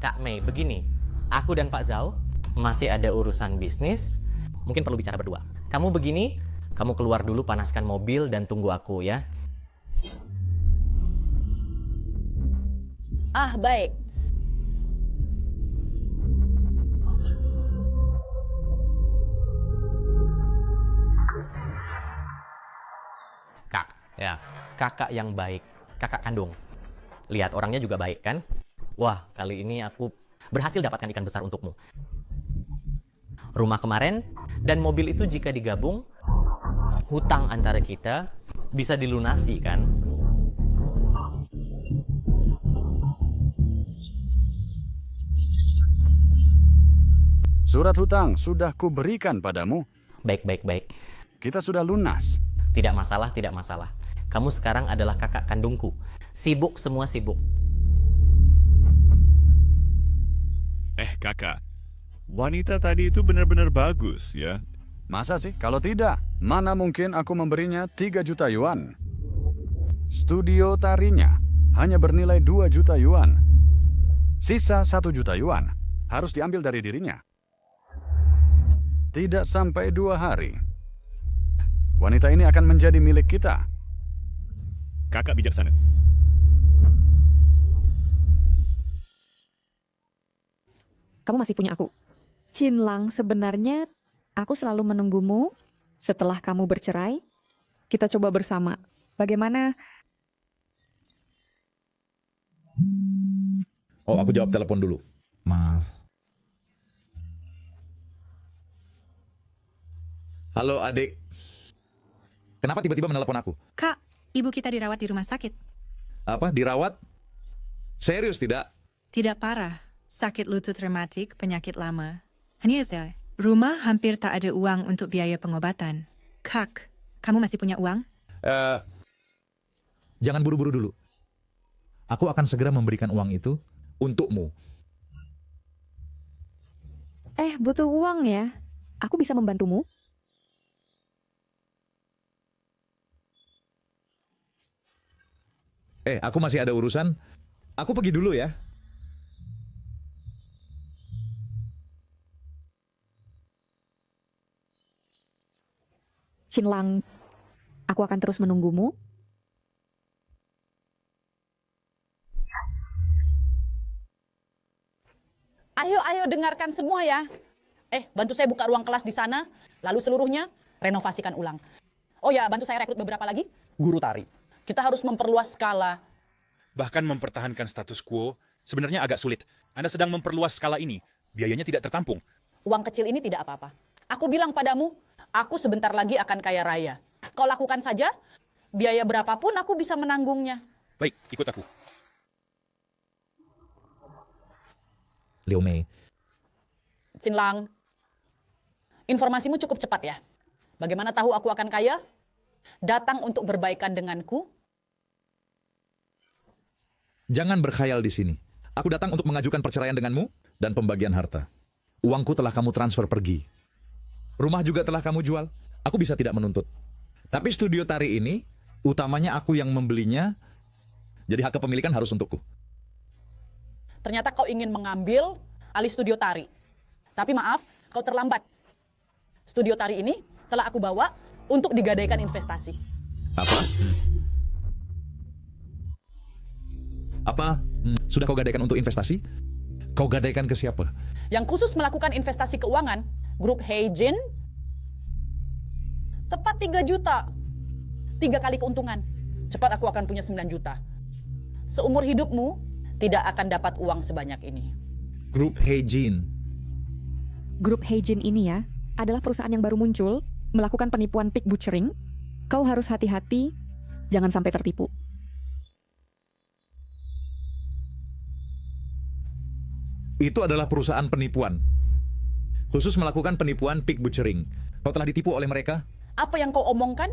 Kak Mei, begini. Aku dan Pak Zhao masih ada urusan bisnis. Mungkin perlu bicara berdua. Kamu begini, kamu keluar dulu panaskan mobil dan tunggu aku ya. Ah, baik. Kak, ya. Kakak yang baik. Kakak kandung. Lihat, orangnya juga baik kan? Wah, kali ini aku berhasil dapatkan ikan besar untukmu. Rumah kemarin dan mobil itu jika digabung hutang antara kita bisa dilunasi kan? Surat hutang sudah kuberikan padamu. Baik. Kita sudah lunas. Tidak masalah, tidak masalah. Kamu sekarang adalah kakak kandungku. Sibuk, semua sibuk. Kakak, wanita tadi itu benar-benar bagus ya. Masa sih? Kalau tidak, mana mungkin aku memberinya 3 juta yuan. Studio tarinya hanya bernilai 2 juta yuan. Sisa 1 juta yuan harus diambil dari dirinya. Tidak sampai 2 hari, wanita ini akan menjadi milik kita. Kakak bijaksana. Kamu masih punya aku. Cinlang, sebenarnya aku selalu menunggumu setelah kamu bercerai. Kita coba bersama. Bagaimana? Oh, aku jawab telepon dulu. Maaf. Halo adik. Kenapa tiba-tiba menelepon aku? Kak, ibu kita dirawat di rumah sakit. Apa? Dirawat? Serius tidak? Tidak parah. Sakit lutut rematik, penyakit lama. Hanya saja, rumah hampir tak ada uang untuk biaya pengobatan. Kak, kamu masih punya uang? Jangan buru-buru dulu. Aku akan segera memberikan uang itu untukmu. Butuh uang ya? Aku bisa membantumu? Aku masih ada urusan. Aku pergi dulu ya. Cinlang, aku akan terus menunggumu. Ayo dengarkan semua ya. Bantu saya buka ruang kelas di sana, lalu seluruhnya renovasikan ulang. Oh ya, bantu saya rekrut beberapa lagi. Guru tari. Kita harus memperluas skala. Bahkan mempertahankan status quo sebenarnya agak sulit. Anda sedang memperluas skala ini, biayanya tidak tertampung. Uang kecil ini tidak apa-apa. Aku bilang padamu, aku sebentar lagi akan kaya raya. Kau lakukan saja, biaya berapapun aku bisa menanggungnya. Baik, ikut aku. Liu Mei. Cinlang, informasimu cukup cepat ya. Bagaimana tahu aku akan kaya? Datang untuk berbaikan denganku. Jangan berkhayal di sini. Aku datang untuk mengajukan perceraian denganmu dan pembagian harta. Uangku telah kamu transfer pergi. Rumah juga telah kamu jual. Aku bisa tidak menuntut. Tapi studio tari ini, utamanya aku yang membelinya, jadi hak kepemilikan harus untukku. Ternyata kau ingin mengambil alih studio tari. Tapi maaf, kau terlambat. Studio tari ini telah aku bawa untuk digadaikan investasi. Apa? Sudah kau gadaikan untuk investasi? Kau gadaikan ke siapa? Yang khusus melakukan investasi keuangan, grup Heijin, tepat 3 juta. 3 kali keuntungan. Cepat aku akan punya 9 juta. Seumur hidupmu, tidak akan dapat uang sebanyak ini. Grup Heijin. Grup Heijin ini ya, adalah perusahaan yang baru muncul, melakukan penipuan pig butchering. Kau harus hati-hati, jangan sampai tertipu. Itu adalah perusahaan penipuan. Khusus melakukan penipuan pig butchering. Kau telah ditipu oleh mereka? Apa yang kau omongkan?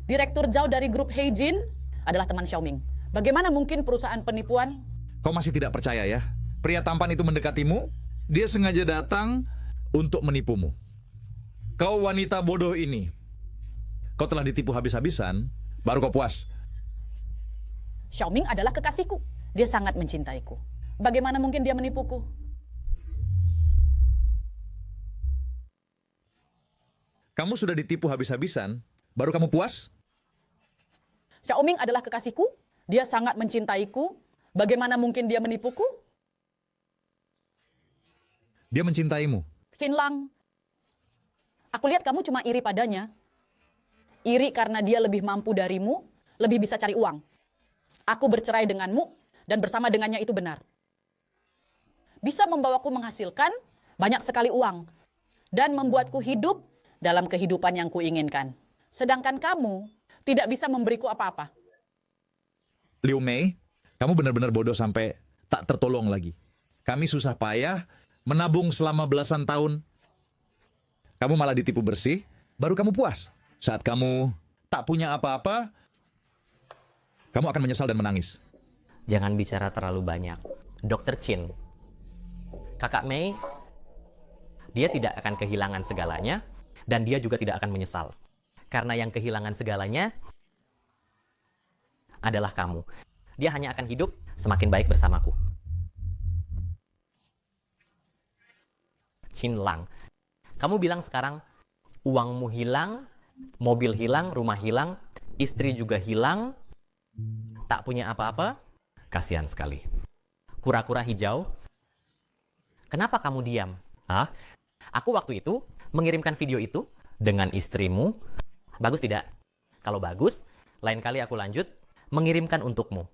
Direktur Zhao dari grup Heijin adalah teman Xiaoming. Bagaimana mungkin perusahaan penipuan? Kau masih tidak percaya ya? Pria tampan itu mendekatimu, dia sengaja datang untuk menipumu. Kau wanita bodoh ini. Kau telah ditipu habis-habisan, baru kau puas. Xiaoming adalah kekasihku. Dia sangat mencintaiku. Bagaimana mungkin dia menipuku? Kamu sudah ditipu habis-habisan, baru kamu puas? Xiaoming adalah kekasihku. Dia sangat mencintaiku. Bagaimana mungkin dia menipuku? Dia mencintaimu. Hinlang, aku lihat kamu cuma iri padanya. Iri karena dia lebih mampu darimu, lebih bisa cari uang. Aku bercerai denganmu, dan bersama dengannya itu benar. Bisa membawaku menghasilkan banyak sekali uang, dan membuatku hidup dalam kehidupan yang kuinginkan. Sedangkan kamu tidak bisa memberiku apa-apa. Liu Mei, kamu benar-benar bodoh sampai tak tertolong lagi. Kami susah payah menabung selama belasan tahun. Kamu malah ditipu bersih, baru kamu puas. Saat kamu tak punya apa-apa, kamu akan menyesal dan menangis. Jangan bicara terlalu banyak. Dr. Chin, Kakak Mei, dia tidak akan kehilangan segalanya, dan dia juga tidak akan menyesal. Karena yang kehilangan segalanya adalah kamu. Dia hanya akan hidup semakin baik bersamaku. Chin Lang, kamu bilang sekarang uangmu hilang, mobil hilang, rumah hilang, istri juga hilang, tak punya apa-apa. Kasihan sekali. Kura-kura hijau, kenapa kamu diam? Hah? Aku waktu itu mengirimkan video itu dengan istrimu. Bagus tidak? Kalau bagus, lain kali aku lanjut mengirimkan untukmu.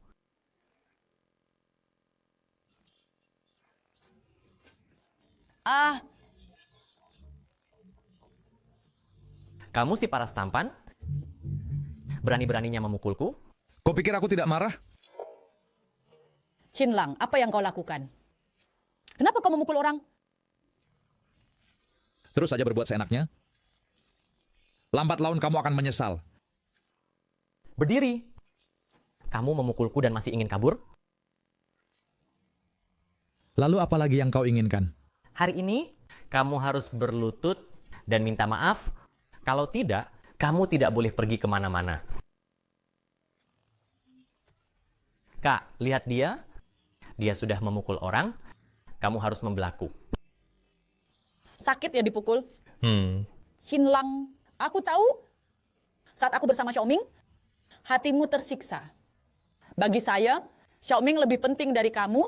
Kamu si paras tampan? Berani-beraninya memukulku? Kau pikir aku tidak marah? Chin Lang, apa yang kau lakukan? Kenapa kau memukul orang? Terus saja berbuat seenaknya. Lambat laun kamu akan menyesal. Berdiri. Kamu memukulku dan masih ingin kabur? Lalu apa lagi yang kau inginkan? Hari ini, kamu harus berlutut dan minta maaf. Kalau tidak, kamu tidak boleh pergi kemana-mana. Kak, lihat dia. Dia sudah memukul orang. Kamu harus membelaku. Sakit ya dipukul? Chin Lang, aku tahu saat aku bersama Xiaoming, hatimu tersiksa. Bagi saya, Xiaoming lebih penting dari kamu,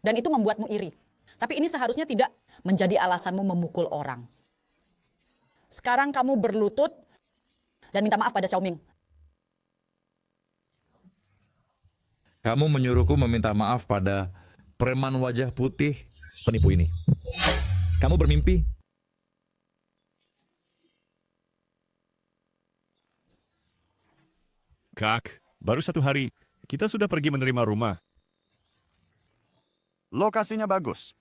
dan itu membuatmu iri. Tapi ini seharusnya tidak menjadi alasanmu memukul orang. Sekarang kamu berlutut dan minta maaf pada Xiaoming. Kamu menyuruhku meminta maaf pada preman wajah putih penipu ini. Kamu bermimpi. Kak, baru 1 hari, kita sudah pergi menerima rumah. Lokasinya bagus.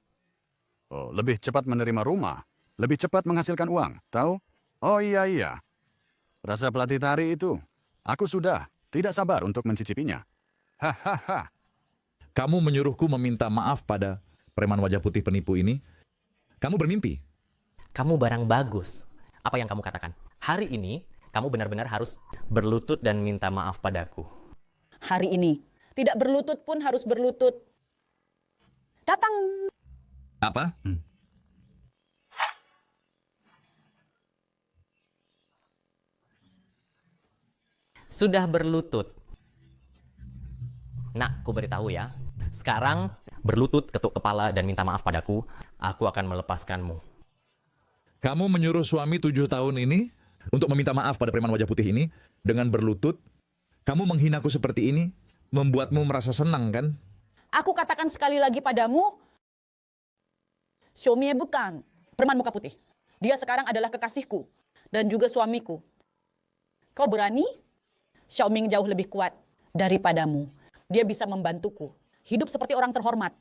Oh, lebih cepat menerima rumah. Lebih cepat menghasilkan uang. Tahu? Oh iya. Rasa pelatih tari itu. Aku sudah tidak sabar untuk mencicipinya. Hahaha. Kamu menyuruhku meminta maaf pada preman wajah putih penipu ini. Kamu bermimpi. Kamu barang bagus. Apa yang kamu katakan? Hari ini, kamu benar-benar harus berlutut dan minta maaf padaku. Hari ini, tidak berlutut pun harus berlutut. Datang. Apa? Sudah berlutut. Nak, ku beritahu ya. Sekarang berlutut, ketuk kepala, dan minta maaf padaku. Aku akan melepaskanmu. Kamu menyuruh suami 7 tahun ini untuk meminta maaf pada preman wajah putih ini dengan berlutut. Kamu menghinaku seperti ini, membuatmu merasa senang, kan? Aku katakan sekali lagi padamu, Xiaoming bukan preman muka putih. Dia sekarang adalah kekasihku dan juga suamiku. Kau berani? Xiaoming jauh lebih kuat daripadamu. Dia bisa membantuku hidup seperti orang terhormat.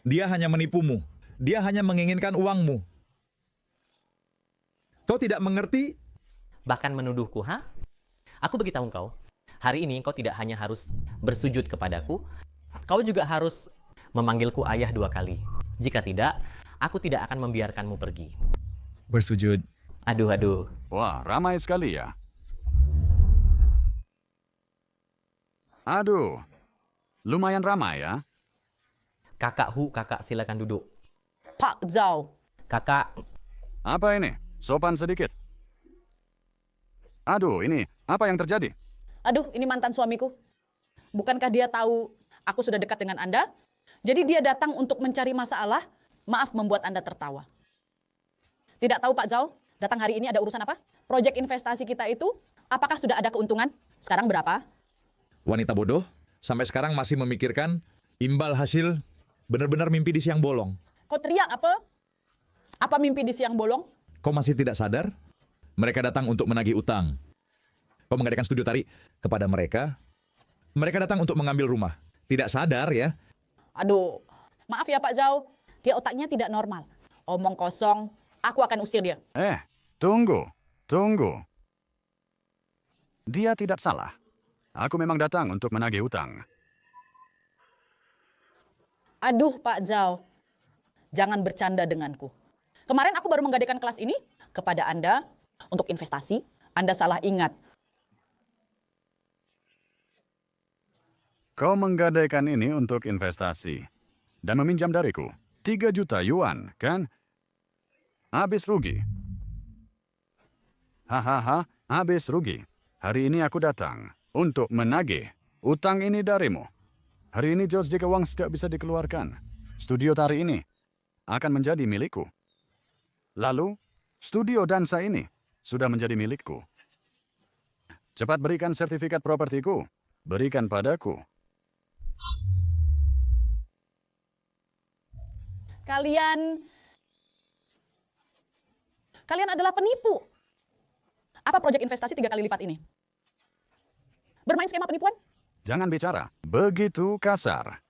Dia hanya menipumu. Dia hanya menginginkan uangmu. Kau tidak mengerti? Bahkan menuduhku, ha? Aku beritahu engkau, hari ini kau tidak hanya harus bersujud kepadaku, kau juga harus memanggilku ayah 2 kali. Jika tidak, aku tidak akan membiarkanmu pergi. Bersujud. Aduh. Wah, ramai sekali ya. Aduh, lumayan ramai ya. Kakak Hu, kakak silakan duduk. Pak Zhao. Kakak. Apa ini? Sopan sedikit. Aduh, ini apa yang terjadi? Aduh, ini mantan suamiku. Bukankah dia tahu aku sudah dekat dengan Anda? Jadi dia datang untuk mencari masalah. Maaf membuat Anda tertawa. Tidak tahu Pak Zhao, datang hari ini ada urusan apa? Proyek investasi kita itu, apakah sudah ada keuntungan? Sekarang berapa? Wanita bodoh, sampai sekarang masih memikirkan imbal hasil benar-benar mimpi di siang bolong. Kau teriak apa? Apa mimpi di siang bolong? Kau masih tidak sadar? Mereka datang untuk menagih utang. Kau mengadakan studio tari kepada mereka. Mereka datang untuk mengambil rumah. Tidak sadar ya. Aduh, maaf ya Pak Zhao. Dia otaknya tidak normal. Omong kosong, aku akan usir dia. Tunggu. Dia tidak salah. Aku memang datang untuk menagih utang. Aduh Pak Zhao, jangan bercanda denganku. Kemarin aku baru menggadaikan kelas ini kepada Anda untuk investasi. Anda salah ingat. Kau menggadaikan ini untuk investasi dan meminjam dariku 3 juta yuan, kan? Habis rugi. Hahaha, habis rugi. Hari ini aku datang untuk menagih utang ini darimu. Hari ini George, jika uang tidak bisa dikeluarkan, studio tari ini akan menjadi milikku. Lalu, studio dansa ini sudah menjadi milikku. Cepat berikan sertifikat propertiku. Berikan padaku. Kalian adalah penipu. Apa proyek investasi 3 kali lipat ini? Bermain skema penipuan? Jangan bicara begitu kasar.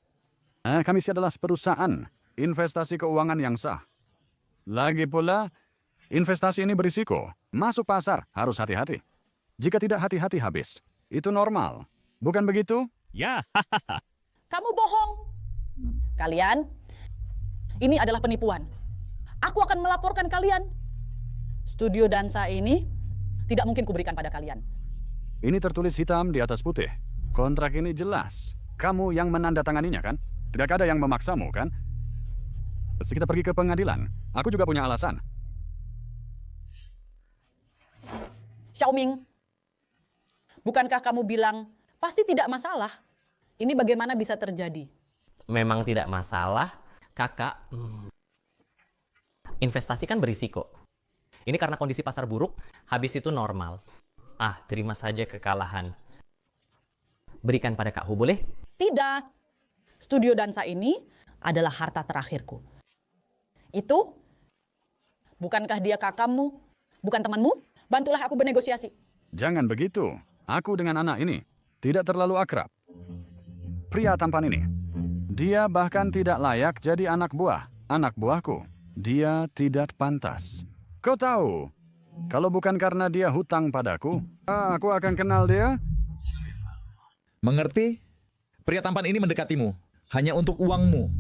Kami adalah perusahaan investasi keuangan yang sah. Lagi pula, investasi ini berisiko. Masuk pasar harus hati-hati. Jika tidak hati-hati habis. Itu normal. Bukan begitu? Ya. Kamu bohong. Kalian, ini adalah penipuan. Aku akan melaporkan kalian. Studio dansa ini tidak mungkin kuberikan pada kalian. Ini tertulis hitam di atas putih. Kontrak ini jelas. Kamu yang menandatanganinya, kan? Tidak ada yang memaksamu, kan? Terus kita pergi ke pengadilan. Aku juga punya alasan. Xiaoming, bukankah kamu bilang pasti tidak masalah? Ini bagaimana bisa terjadi? Memang tidak masalah, kakak. Investasi kan berisiko. Ini karena kondisi pasar buruk, habis itu normal. Terima saja kekalahan. Berikan pada Kak Hu, boleh? Tidak. Studio dansa ini adalah harta terakhirku. Itu, bukankah dia kakakmu, bukan temanmu? Bantulah aku bernegosiasi. Jangan begitu. Aku dengan anak ini tidak terlalu akrab. Pria tampan ini, dia bahkan tidak layak jadi anak buahku. Dia tidak pantas. Kau tahu, kalau bukan karena dia hutang padaku, aku akan kenal dia. Mengerti? Pria tampan ini mendekatimu hanya untuk uangmu.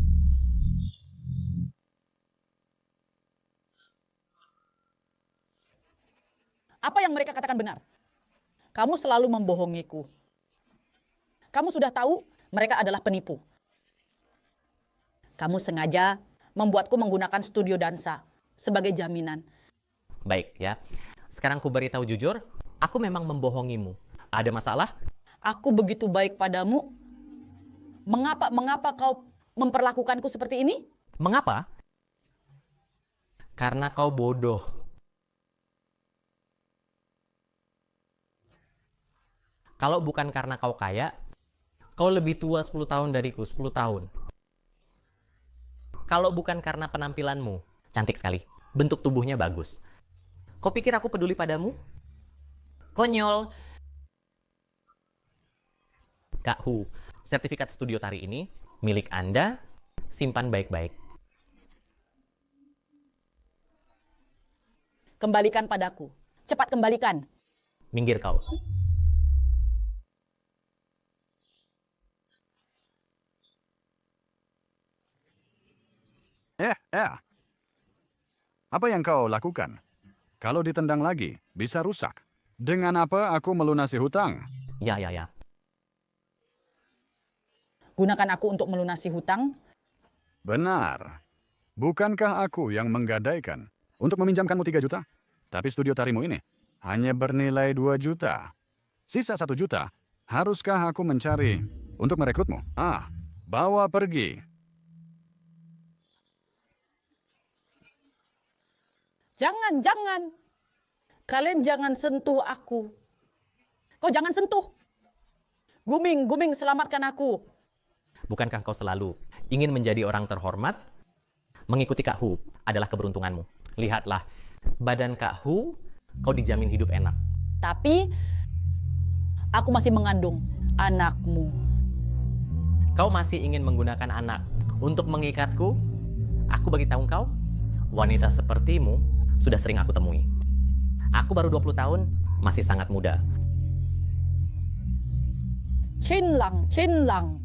Apa yang mereka katakan benar? Kamu selalu membohongiku. Kamu sudah tahu mereka adalah penipu. Kamu sengaja membuatku menggunakan studio dansa sebagai jaminan. Baik ya, sekarang ku beritahu jujur, aku memang membohongimu. Ada masalah? Aku begitu baik padamu. Mengapa kau memperlakukanku seperti ini? Mengapa? Karena kau bodoh. Kalau bukan karena kau kaya, kau lebih tua 10 tahun dariku, 10 tahun. Kalau bukan karena penampilanmu, cantik sekali, bentuk tubuhnya bagus. Kau pikir aku peduli padamu? Konyol. Kak Hu, sertifikat studio tari ini milik Anda, simpan baik-baik. Kembalikan padaku. Cepat kembalikan. Minggir kau. Apa yang kau lakukan? Kalau ditendang lagi, bisa rusak. Dengan apa aku melunasi hutang? Ya. Gunakan aku untuk melunasi hutang? Benar. Bukankah aku yang menggadaikan untuk meminjamkanmu 3 juta? Tapi studio tarimu ini hanya bernilai 2 juta. Sisa 1 juta, haruskah aku mencari untuk merekrutmu? Bawa pergi. Jangan. Kalian jangan sentuh aku. Kau jangan sentuh. Guming, selamatkan aku. Bukankah kau selalu ingin menjadi orang terhormat? Mengikuti Kak Hu adalah keberuntunganmu. Lihatlah, badan Kak Hu kau dijamin hidup enak. Tapi aku masih mengandung anakmu. Kau masih ingin menggunakan anak untuk mengikatku? Aku bagi tahu kau, wanita sepertimu sudah sering aku temui. Aku baru 20 tahun, masih sangat muda. Cinlang, Cinlang.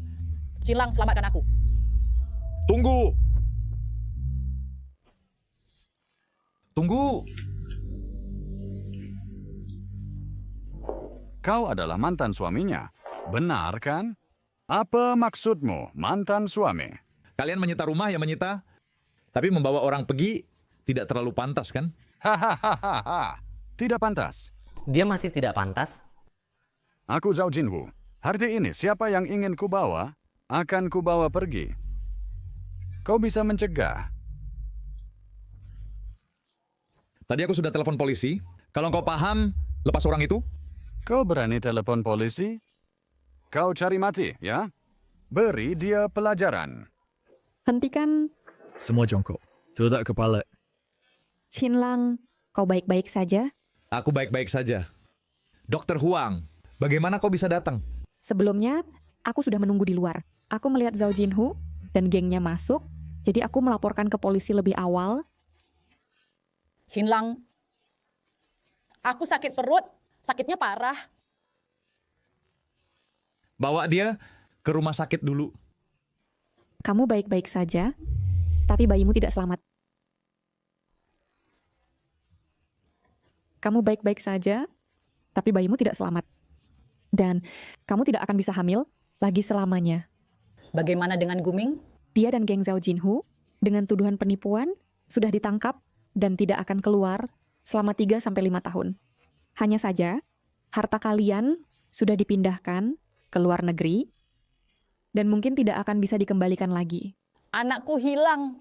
Cinlang, selamatkan aku. Tunggu! Tunggu! Kau adalah mantan suaminya, benar kan? Apa maksudmu, mantan suami? Kalian menyita rumah ya menyita, tapi membawa orang pergi tidak terlalu pantas kan? Hahaha, tidak pantas. Dia masih tidak pantas? Aku Zhao Jinwu. Hari ini siapa yang ingin kubawa, akan kubawa pergi. Kau bisa mencegah. Tadi aku sudah telepon polisi. Kalau kau paham, lepas orang itu. Kau berani telepon polisi? Kau cari mati, ya? Beri dia pelajaran. Hentikan. Semua jongkok. Tunduk kepala. Cinlang, kau baik-baik saja? Aku baik-baik saja. Dokter Huang, bagaimana kau bisa datang? Sebelumnya, aku sudah menunggu di luar. Aku melihat Zhao Jinhu dan gengnya masuk, jadi aku melaporkan ke polisi lebih awal. Cinlang, aku sakit perut, sakitnya parah. Bawa dia ke rumah sakit dulu. Kamu baik-baik saja, tapi bayimu tidak selamat. Kamu baik-baik saja, tapi bayimu tidak selamat. Dan kamu tidak akan bisa hamil lagi selamanya. Bagaimana dengan Guming? Dia dan geng Zhao Jinhu dengan tuduhan penipuan sudah ditangkap dan tidak akan keluar selama 3-5 tahun. Hanya saja, harta kalian sudah dipindahkan ke luar negeri dan mungkin tidak akan bisa dikembalikan lagi. Anakku hilang.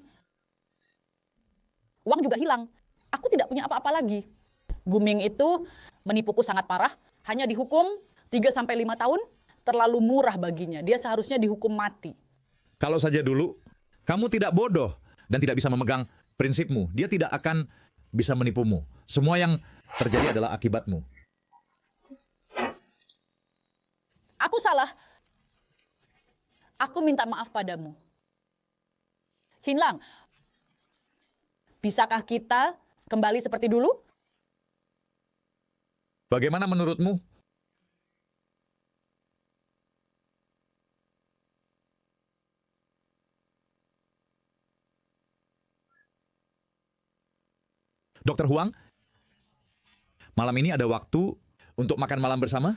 Uang juga hilang. Aku tidak punya apa-apa lagi. Guming itu menipuku sangat parah, hanya dihukum 3-5 tahun, terlalu murah baginya. Dia seharusnya dihukum mati. Kalau saja dulu, kamu tidak bodoh dan tidak bisa memegang prinsipmu. Dia tidak akan bisa menipumu. Semua yang terjadi adalah akibatmu. Aku salah. Aku minta maaf padamu. Cinlang, bisakah kita kembali seperti dulu? Bagaimana menurutmu? Dokter Huang, malam ini ada waktu untuk makan malam bersama?